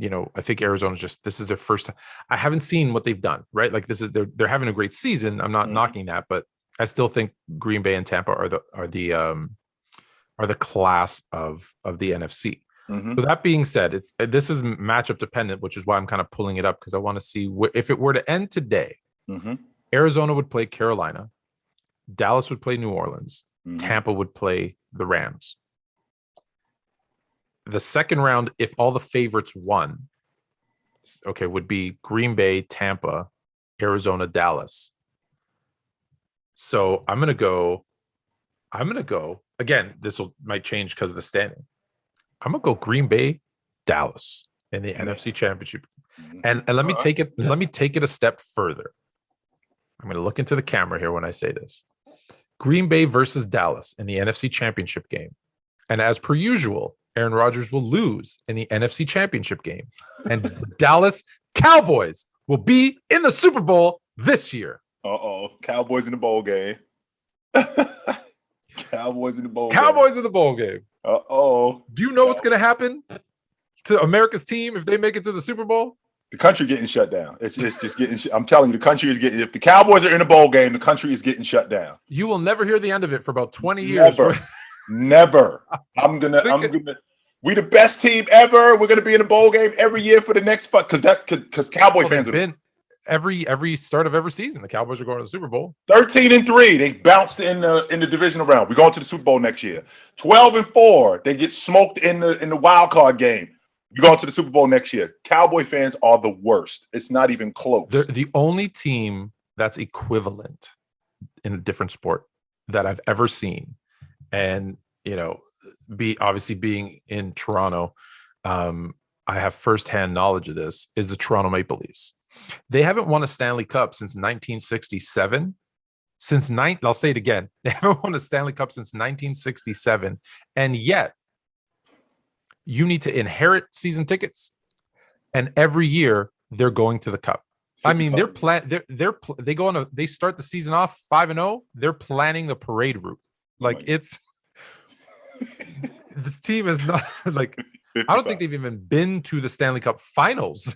A: I think Arizona's this is their first. I haven't seen what they've done, right? Like they're having a great season. I'm not knocking that, but I still think Green Bay and Tampa are the class of the NFC.
B: Mm-hmm.
A: So that being said, this is matchup dependent, which is why I'm kind of pulling it up because I want to see if it were to end today, Arizona would play Carolina, Dallas would play New Orleans, Tampa would play the Rams. The second round, if all the favorites won, would be Green Bay, Tampa, Arizona, Dallas. So I'm gonna go. Again, might change because of the standing. I'm gonna go Green Bay, Dallas in the NFC Championship, and let me take it. Let me take it a step further. I'm gonna look into the camera here when I say this. Green Bay versus Dallas in the NFC Championship game, and as per usual, Aaron Rodgers will lose in the NFC Championship game, and Dallas Cowboys will be in the Super Bowl this year.
B: Cowboys in the bowl game. Cowboys in the bowl game. Do
A: you know what's going to happen to America's team if they make it to the Super Bowl?
B: The country getting shut down. It's just getting. I'm telling you, the country is getting. If the Cowboys are in the bowl game, the country is getting shut down.
A: You will never hear the end of it for about 20 years.
B: Never. I'm gonna. We the best team ever. We're gonna be in a bowl game every year for the next because Cowboy fans have
A: been every start of every season. The Cowboys are going to the Super Bowl.
B: 13-3, they bounced in the divisional round. We're going to the Super Bowl next year. 12-4, they get smoked in the wild card game. You're going to the Super Bowl next year. Cowboy fans are the worst. It's not even close.
A: They're the only team that's equivalent in a different sport that I've ever seen, and being in Toronto, I have firsthand knowledge of this, is the Toronto Maple Leafs. They haven't won a Stanley Cup since 1967. I'll say it again. They haven't won a Stanley Cup since 1967. And yet you need to inherit season tickets. And every year they're going to the Cup. I mean, they start the season off 5-0. They're planning the parade route. This team is not like, I don't think they've even been to the Stanley Cup finals.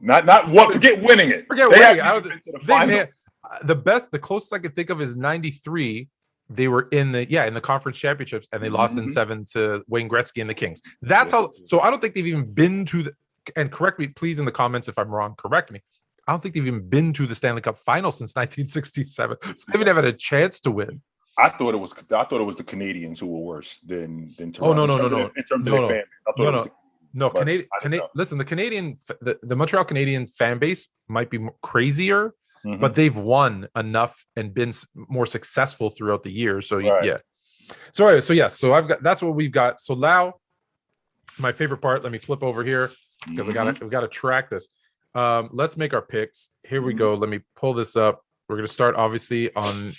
B: Not what, forget winning it.
A: Forget winning. The closest I could think of is 93. They were in the conference championships and they lost in 7 to Wayne Gretzky and the Kings. That's how. So I don't think they've even been to and correct me, please, in the comments if I'm wrong. Correct me. I don't think they've even been to the Stanley Cup final since 1967. So they haven't had a chance to win.
B: I thought it was the Canadians who were worse than Toronto.
A: Oh no.
B: In terms of their fan.
A: No, listen, the Montreal Canadian fan base might be crazier, but they've won enough and been more successful throughout the years. So yeah. So that's what we've got. So now, my favorite part. Let me flip over here because we got to track this. Let's make our picks. Here we go. Let me pull this up. We're going to start obviously on.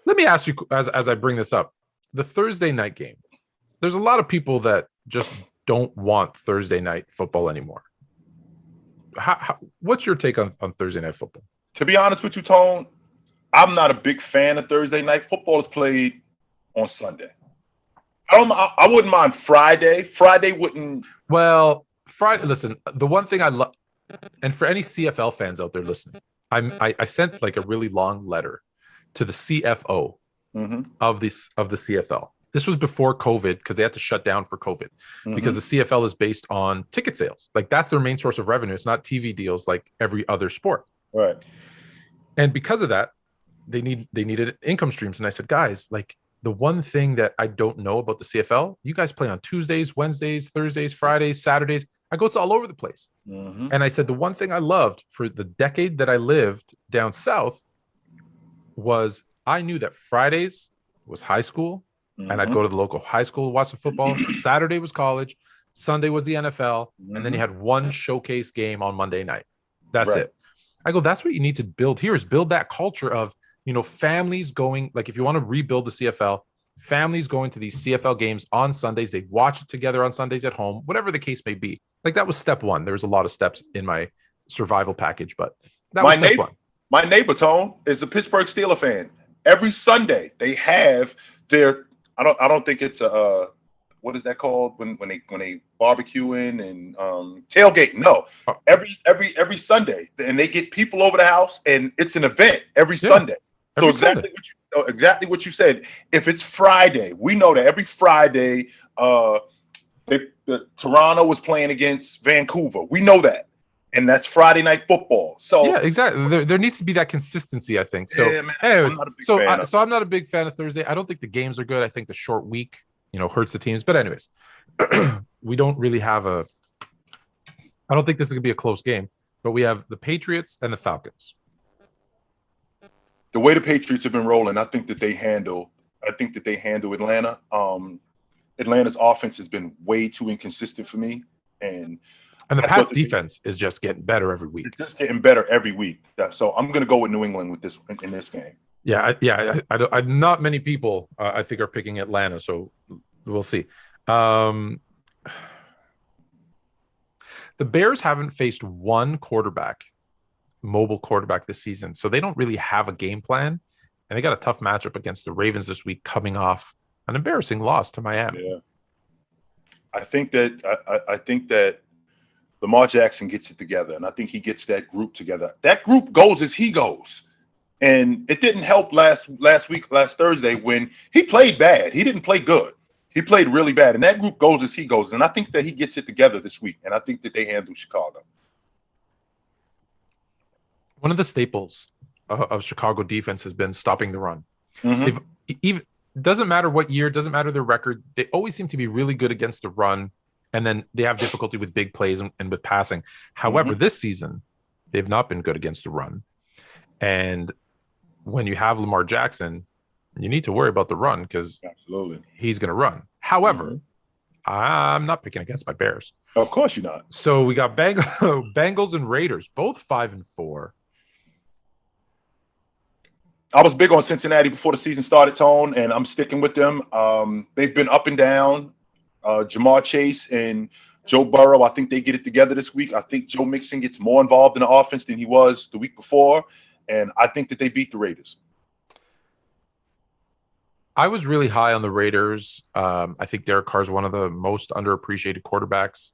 A: Let me ask you as I bring this up, the Thursday night game. There's a lot of people that just don't want Thursday night football anymore. What's your take on Thursday night football?
B: To be honest with you, Tone, I'm not a big fan of Thursday night football. Is played on Sunday. I wouldn't mind Friday. Friday wouldn't.
A: Well, Friday. Listen, the one thing I love, and for any CFL fans out there listening, I sent like a really long letter to the CFO of the CFL. This was before COVID because they had to shut down for COVID because the CFL is based on ticket sales. Like that's their main source of revenue. It's not TV deals like every other sport.
B: Right.
A: And because of that, they needed income streams. And I said, guys, like the one thing that I don't know about the CFL, you guys play on Tuesdays, Wednesdays, Thursdays, Fridays, Saturdays. I go, it's all over the place. And I said, the one thing I loved for the decade that I lived down south was I knew that Fridays was high school. And I'd go to the local high school to watch the football. Saturday was college. Sunday was the NFL. And then you had one showcase game on Monday night. That's it. I go, that's what you need to build here is build that culture of, you know, families going, like if you want to rebuild the CFL, families going to these CFL games on Sundays. They watch it together on Sundays at home, whatever the case may be. Like that was step one. There was a lot of steps in my survival package, but that was step one.
B: My neighbor, Tone, is a Pittsburgh Steelers fan. Every Sunday they have their I don't think it's a what is that called when they barbecuing and tailgating? No, every Sunday, and they get people over the house, and it's an event every Sunday. So exactly what you said. If it's Friday, we know that every Friday, Toronto was playing against Vancouver. We know that. And that's Friday night football. So
A: yeah, exactly. There needs to be that consistency, I think. So,
B: yeah, man,
A: anyways, I'm not a big fan of Thursday. I don't think the games are good. I think the short week, you know, hurts the teams. But anyways, we don't really have I don't think this is gonna be a close game. But we have the Patriots and the Falcons.
B: The way the Patriots have been rolling, I think that they handle Atlanta. Atlanta's offense has been way too inconsistent for me, and
A: the Pats defense is just getting better every week.
B: It's just getting better every week. So I'm going to go with New England with this in this game.
A: I not many people I think are picking Atlanta, so we'll see. The Bears haven't faced one mobile quarterback this season, so they don't really have a game plan, and they got a tough matchup against the Ravens this week, coming off an embarrassing loss to Miami.
B: Yeah, I think that Lamar Jackson gets it together, and I think he gets that group together. That group goes as he goes. And it didn't help last Thursday when he played bad. He didn't play good. He played really bad. And that group goes as he goes. And I think that he gets it together this week. And I think that they handle Chicago.
A: One of the staples of Chicago defense has been stopping the run. Doesn't matter what year, doesn't matter their record. They always seem to be really good against the run. And then they have difficulty with big plays and with passing. However, this season, they've not been good against the run. And when you have Lamar Jackson, you need to worry about the run because he's going to run. However, I'm not picking against my Bears.
B: Of course you're not.
A: So we got Bengals and Raiders, both 5-4.
B: I was big on Cincinnati before the season started, Tone, and I'm sticking with them. They've been up and down. Jamar Chase and Joe Burrow, I think they get it together this week. I think Joe Mixon gets more involved in the offense than he was the week before, and I think that they beat the Raiders.
A: I was really high on the Raiders. I think Derek Carr is one of the most underappreciated quarterbacks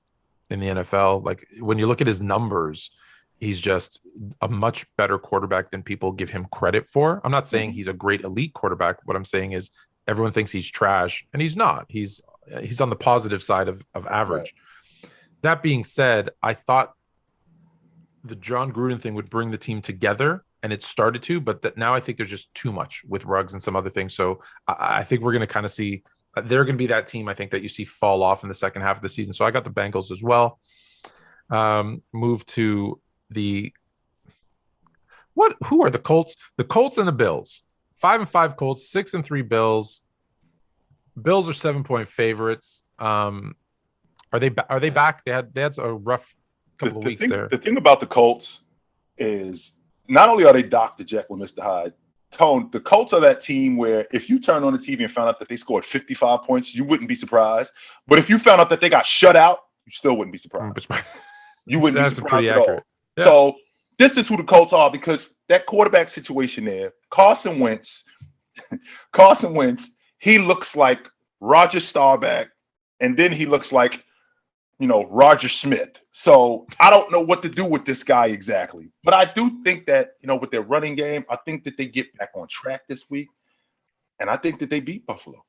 A: in the NFL. Like when you look at his numbers, he's just a much better quarterback than people give him credit for. I'm not saying he's a great elite quarterback. What I'm saying is everyone thinks he's trash, and he's not. He's on the positive side of average. Right. That being said, I thought the John Gruden thing would bring the team together, and it started to, but now I think there's just too much with Ruggs and some other things. So I think we're going to kind of see they're going to be that team I think that you see fall off in the second half of the season. So I got the Bengals as well. Move to who are the Colts? The Colts and the Bills. 5-5 Colts, 6-3 Bills. Bills are 7-point favorites. Are they back? They had a rough couple of weeks there.
B: The thing about the Colts is not only are they Dr. Jekyll and Mr. Hyde, Tone, the Colts are that team where if you turn on the TV and found out that they scored 55 points, you wouldn't be surprised. But if you found out that they got shut out, you still wouldn't be surprised. You wouldn't be surprised pretty accurate. Yeah. So this is who the Colts are because that quarterback situation there, Carson Wentz, he looks like Roger Staubach, and then he looks like, Roger Smith. So I don't know what to do with this guy exactly. But I do think that, with their running game, I think that they get back on track this week. And I think that they beat Buffalo.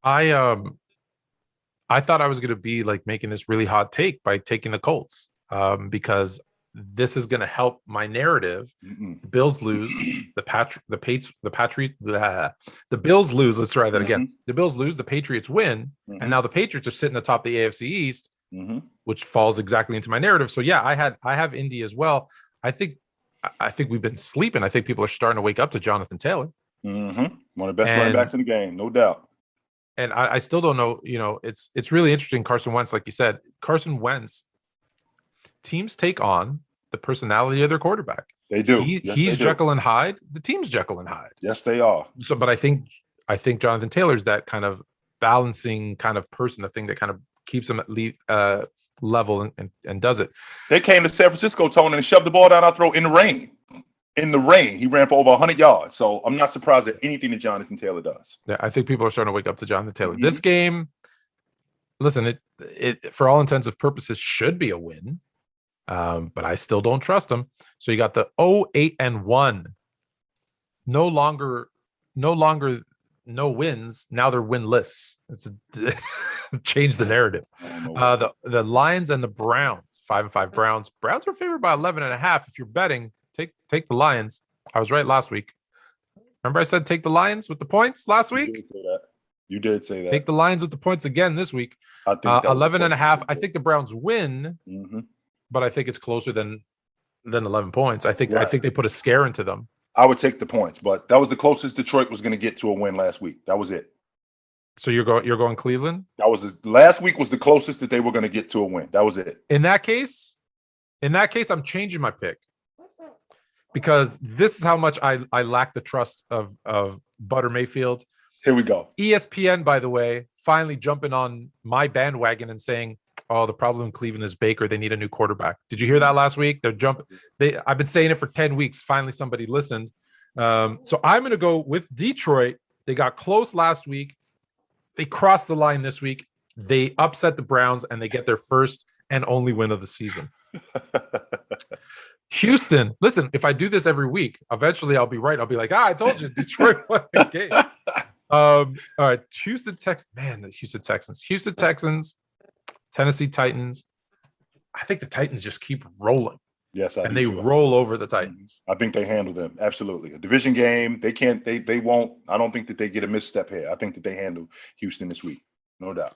A: I thought I was going to be like making this really hot take by taking the Colts, because this is going to help my narrative.
B: Mm-mm.
A: The Bills lose, the Bills lose. Let's try that again.
B: Mm-hmm.
A: The Bills lose, the Patriots win,
B: Mm-hmm.
A: and now the Patriots are sitting atop the AFC East,
B: Mm-hmm.
A: which falls exactly into my narrative. So yeah, I have Indy as well. I think we've been sleeping. I think people are starting to wake up to Jonathan Taylor.
B: Mm-hmm. One of the best running
A: And
B: backs in the game, no doubt.
A: and I still don't know. You know, it's really interesting. Carson Wentz, like you said, Carson Wentz. Teams take on the personality of their quarterback.
B: They do. Yes,
A: He's
B: they do.
A: Jekyll and Hyde. The team's Jekyll and Hyde.
B: Yes, they are.
A: So, but I think Jonathan Taylor's that kind of balancing kind of person, the thing that kind of keeps him at level and does it.
B: They came to San Francisco, Tony, and shoved the ball down our throat in the rain. In the rain, he ran for over 100 yards. So I'm not surprised at anything that Jonathan Taylor does.
A: Yeah, I think people are starting to wake up to Jonathan Taylor.
B: Mm-hmm.
A: This game, listen, it for all intents and purposes should be a win, but I still don't trust him. So you got the 0-8-1. No longer no wins. Now they're winless. It's change the narrative. The Lions and the Browns, 5-5 Browns. Browns are favored by 11.5. If you're betting, take the Lions. I was right last week. Remember I said take the Lions with the points last week?
B: You did say that.
A: Take the Lions with the points again this week.
B: I think
A: 11.5. I think the Browns win,
B: mm-hmm.
A: but I think it's closer than 11 points. I think they put a scare into them.
B: I would take the points, but that was the closest Detroit was going to get to a win last week. That was it.
A: So you're going Cleveland?
B: Last week was the closest that they were going to get to a win. That was it.
A: In that case, I'm changing my pick, because this is how much I lack the trust of Butter Mayfield.
B: Here we go.
A: ESPN, by the way, finally jumping on my bandwagon and saying, "Oh, the problem in Cleveland is Baker. They need a new quarterback." Did you hear that last week? I've been saying it for 10 weeks. Finally, somebody listened. So I'm going to go with Detroit. They got close last week. They crossed the line this week. They upset the Browns, and they get their first and only win of the season. Houston, listen, if I do this every week, eventually I'll be right. I'll be like, I told you, Detroit won the game. All right, Houston Texans, Tennessee Titans. I think the Titans just keep rolling.
B: Yes,
A: they roll over the Titans.
B: I think they handle them absolutely. A division game, they can't. They won't. I don't think that they get a misstep here. I think that they handle Houston this week, no doubt.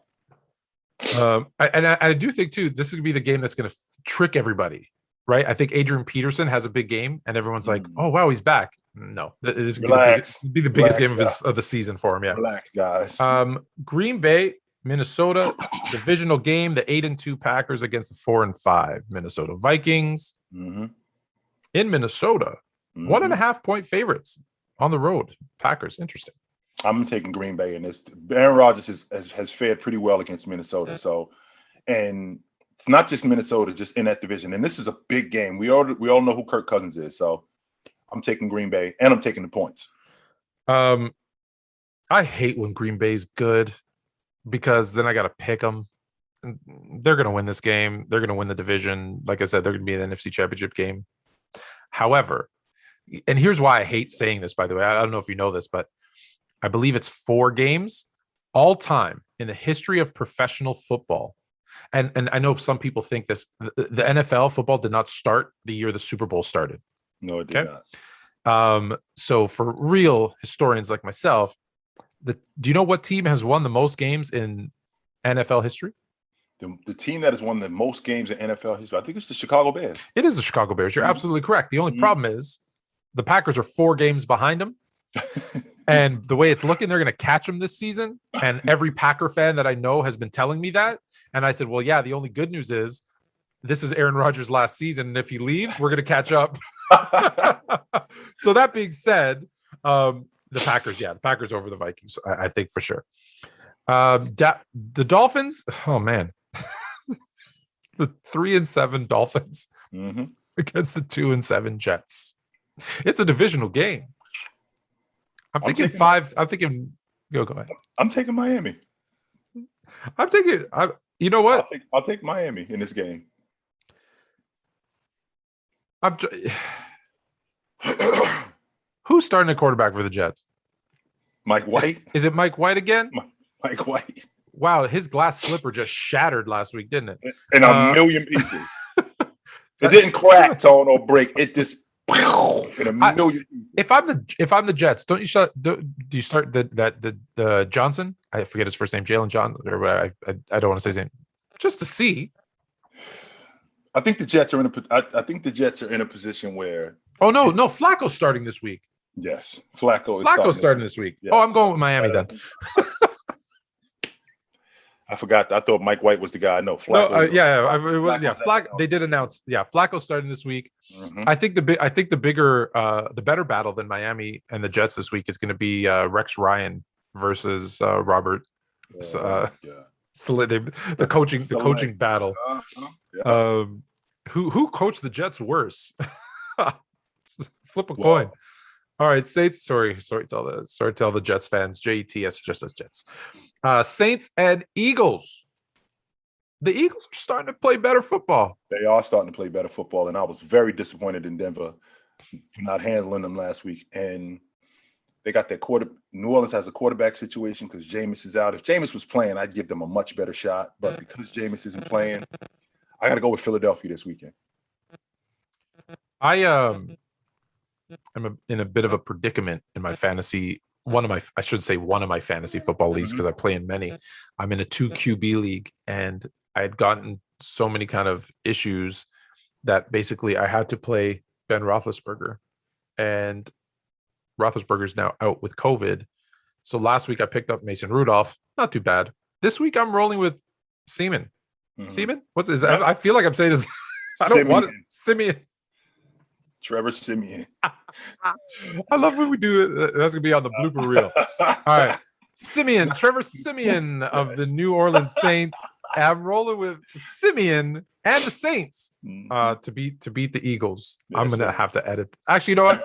A: I do think too, this is gonna be the game that's gonna trick everybody, right? I think Adrian Peterson has a big game, and everyone's like, "Oh wow, he's back." No, this is gonna be the biggest game of the season for him. Yeah,
B: relax, guys.
A: Green Bay, Minnesota, divisional game. The 8-2 Packers against the 4-5 Minnesota Vikings.
B: Mm-hmm.
A: In Minnesota, 1.5 point favorites on the road. Packers, interesting.
B: I'm taking Green Bay in this. Aaron Rodgers has fared pretty well against Minnesota. So, and it's not just Minnesota, just in that division. And this is a big game. We all know who Kirk Cousins is. So, I'm taking Green Bay, and I'm taking the points.
A: I hate when Green Bay's good, because then I got to pick them. They're going to win this game. They're going to win the division. Like I said, they're going to be in the NFC Championship game. However, and here's why I hate saying this, by the way. I don't know if you know this, but I believe it's 4 games all time in the history of professional football. And I know some people think this. The NFL football did not start the year the Super Bowl started.
B: No, it did not.
A: So for real historians like myself, do you know what team has won the most games in NFL history?
B: The team that has won the most games in NFL history, I think it's the Chicago Bears.
A: It is the Chicago Bears. You're absolutely correct. The only problem is the Packers are 4 games behind them. And the way it's looking, they're going to catch them this season. And every Packer fan that I know has been telling me that. And I said, well, yeah, the only good news is this is Aaron Rodgers' last season. And if he leaves, we're going to catch up. So that being said, the Packers over the Vikings, I think for sure. The Dolphins, oh man, the 3-7 Dolphins against the 2-7 Jets. It's a divisional game. I'm thinking 5. I'm thinking. Go ahead.
B: I'm taking Miami.
A: You know what?
B: I'll take Miami in this game.
A: Who's starting a quarterback for the Jets?
B: Mike White.
A: Is it Mike White again?
B: Mike White.
A: Wow, his glass slipper just shattered last week, didn't it?
B: In a million pieces. It didn't crack, Tone, or break. It just in a million pieces.
A: If I'm the Jets, do you start the Johnson? I forget his first name, Jalen Johnson, or I don't want to say his name, just to see.
B: I think the Jets are in a position where.
A: Oh no, Flacco's starting this week.
B: Yes, Flacco's
A: starting this week.
B: Yes.
A: Oh, I'm going with Miami then.
B: I forgot. I thought Mike White was the guy. No, Flacco.
A: Flacco. They did announce. Yeah, Flacco's starting this week. Mm-hmm. I think the better battle than Miami and the Jets this week is going to be Rex Ryan versus Robert. The coaching battle. Yeah. Who coached the Jets worse? Flip a coin. All right, Saints. Sorry to all the Jets fans. JETS just as Jets. Saints and Eagles. The Eagles are starting to play better football.
B: They are starting to play better football, and I was very disappointed in Denver for not handling them last week. And they got that New Orleans has a quarterback situation because Jameis is out. If Jameis was playing, I'd give them a much better shot. But because Jameis isn't playing, I got to go with Philadelphia this weekend.
A: I'm in a bit of a predicament in my fantasy. One of my fantasy football leagues, because I play in many. I'm in a 2 QB league, and I had gotten so many kind of issues that basically I had to play Ben Roethlisberger, and Roethlisberger's now out with COVID. So last week I picked up Mason Rudolph. Not too bad. This week I'm rolling with Seaman. Mm-hmm. Seaman? What's his? Yeah. I feel like I'm saying this. I don't want it. Simeon.
B: Trevor Simeon.
A: I love when we do it. That's gonna be on the blooper reel. All right, Trevor Simeon of the New Orleans Saints. I'm rolling with Simeon and the Saints to beat the Eagles. Yes, I'm gonna have to edit. Actually, you know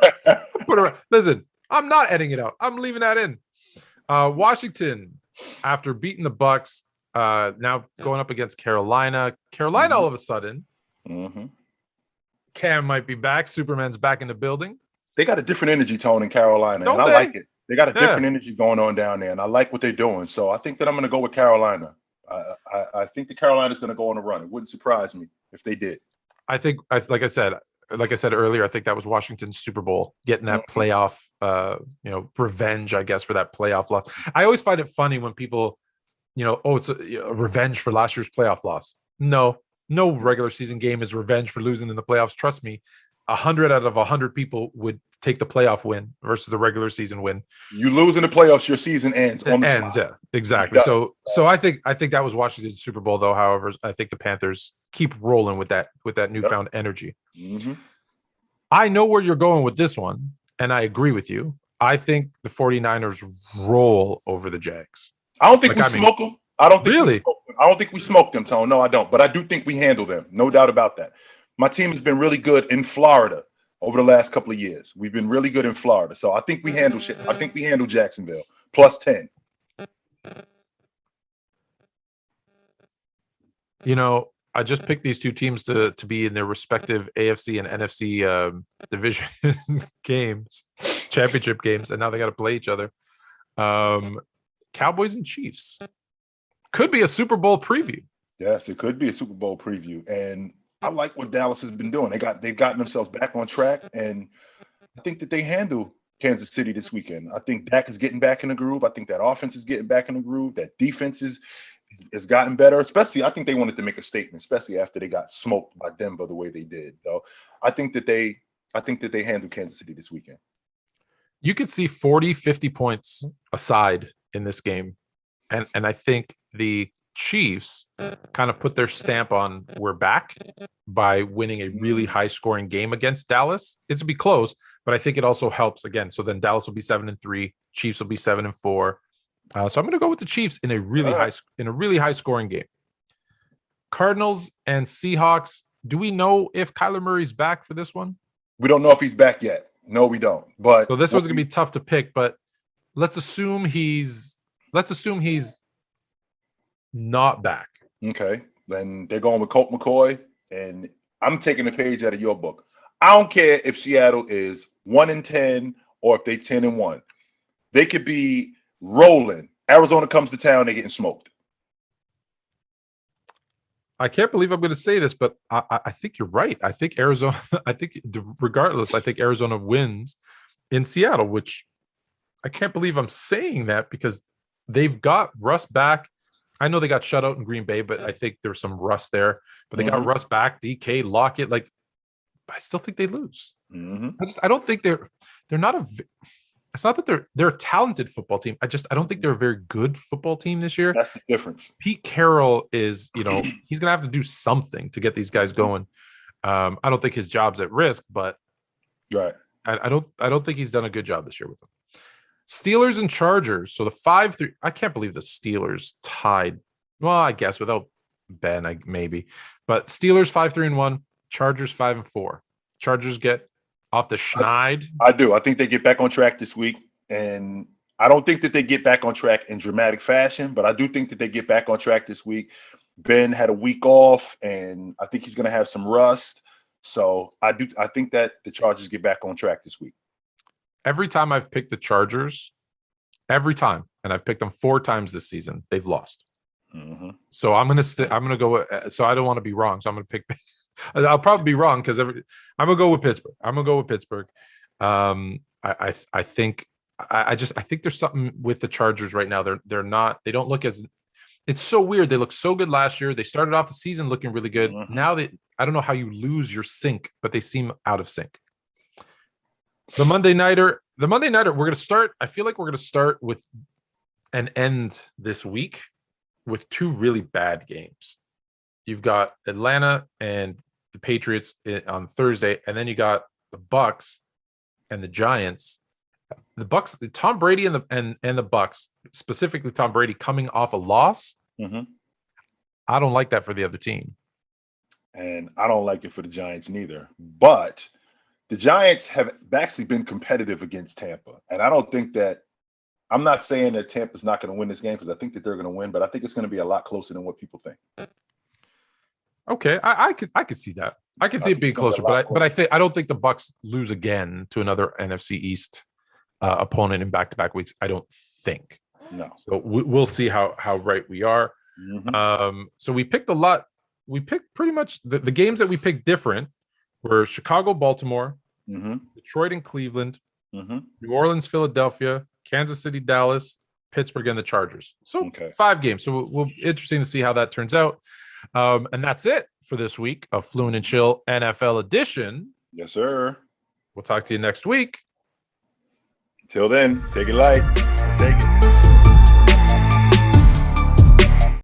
A: what? Listen, I'm not editing it out. I'm leaving that in. Washington, after beating the Bucks, now going up against Carolina. Carolina, all of a sudden. Mm-hmm. Cam might be back. Superman's back in the building.
B: They got a different energy tone in Carolina, and I like it. They got a different energy going on down there, and I like what they're doing. So I think that I'm going to go with Carolina. I think the Carolina's going to go on a run. It wouldn't surprise me if they did.
A: Like I said earlier, I think that was Washington's Super Bowl, getting that playoff, revenge, I guess, for that playoff loss. I always find it funny when people, it's a revenge for last year's playoff loss. No regular season game is revenge for losing in the playoffs. Trust me, 100 out of 100 people would take the playoff win versus the regular season win.
B: You lose in the playoffs, your season ends.
A: Yeah, exactly. So I think that was Washington's Super Bowl, though. However, I think the Panthers keep rolling with that newfound energy. Mm-hmm. I know where you're going with this one, and I agree with you. I think the 49ers roll over the Jags.
B: I don't think we smoke them. I don't think we smoked them, Tone. No, I don't. But I do think we handle them. No doubt about that. My team has been really good in Florida over the last couple of years. We've been really good in Florida. So I think we handle shit. I think we handle Jacksonville. +10.
A: I just picked these two teams to be in their respective AFC and NFC division games, championship games, and now they got to play each other. Cowboys and Chiefs. Could be a Super Bowl preview.
B: Yes, it could be a Super Bowl preview. And I like what Dallas has been doing. They've gotten themselves back on track, and I think that they handle Kansas City this weekend. I think Dak is getting back in the groove. I think that offense is getting back in the groove. That defense has gotten better. Especially, I think they wanted to make a statement, especially after they got smoked by Denver the way they did. So I think that they handle Kansas City this weekend.
A: You could see 40, 50 points aside in this game. And I think the Chiefs kind of put their stamp on we're back by winning a really high-scoring game against Dallas. It's to be close, but I think it also helps again. So then Dallas will be 7-3, Chiefs will be 7-4. So I'm going to go with the Chiefs in a really high-scoring game. Cardinals and Seahawks. Do we know if Kyler Murray's back for this one?
B: We don't know if he's back yet. No, we don't. But
A: so this one's going to be tough to pick. But let's assume he's not back.
B: Okay. Then they're going with Colt McCoy, and I'm taking a page out of your book. I don't care if Seattle is 1-10 or if they 10-1. They could be rolling Arizona comes to town, they're getting smoked.
A: I can't believe I'm going to say this, but I think you're right. I think Arizona, I think regardless, I think Arizona wins in Seattle, which I can't believe I'm saying that because they've got Russ back. I know they got shut out in Green Bay, but I think there's some rust there. But they got Russ back, DK, Lockett. Like, I still think they lose. I don't think they're not a. It's not that they're a talented football team. I don't think they're a very good football team this year.
B: That's the difference.
A: Pete Carroll is, he's gonna have to do something to get these guys going. I don't think his job's at risk, but
B: right.
A: I don't think he's done a good job this year with them. Steelers and Chargers. So the 5-3. I can't believe the Steelers tied. Well, I guess without Ben, maybe. But Steelers 5-3-1. Chargers 5-4. Chargers get off the schneid.
B: I do. I think they get back on track this week, and I don't think that they get back on track in dramatic fashion, but I do think that they get back on track this week. Ben had a week off, and I think he's going to have some rust. So I think that the Chargers get back on track this week.
A: Every time I've picked the Chargers, and I've picked them 4 times this season, they've lost. So I'm gonna go. So I don't want to be wrong. So I'm gonna pick. I'll probably be wrong because I'm gonna go with Pittsburgh. I think there's something with the Chargers right now. They don't look as. It's so weird. They looked so good last year. They started off the season looking really good. Now I don't know how you lose your sync, but they seem out of sync. The Monday Nighter, we're going to start. I feel like we're going to start with an end this week with 2 really bad games. You've got Atlanta and the Patriots on Thursday, and then you got the Bucks and the Giants. The Bucks, Tom Brady and the Bucks, specifically Tom Brady, coming off a loss. I don't like that for the other team,
B: and I don't like it for the Giants neither. But the Giants have actually been competitive against Tampa, and I don't think that. I'm not saying that Tampa's not going to win this game because I think that they're going to win, but I think it's going to be a lot closer than what people think.
A: Okay, I could see that. I could see it being closer, but I don't think the Bucks lose again to another NFC East opponent in back-to-back weeks. I don't think.
B: No.
A: So we'll see how right we are. So we picked a lot. We picked pretty much the games that we picked different were Chicago, Baltimore, Detroit and Cleveland, New Orleans, Philadelphia, Kansas City, Dallas, Pittsburgh, and the Chargers. So 5 games. So we'll interesting to see how that turns out. And that's it for this week of Fluent and Chill NFL edition.
B: Yes, sir.
A: We'll talk to you next week.
B: Till then, take it light.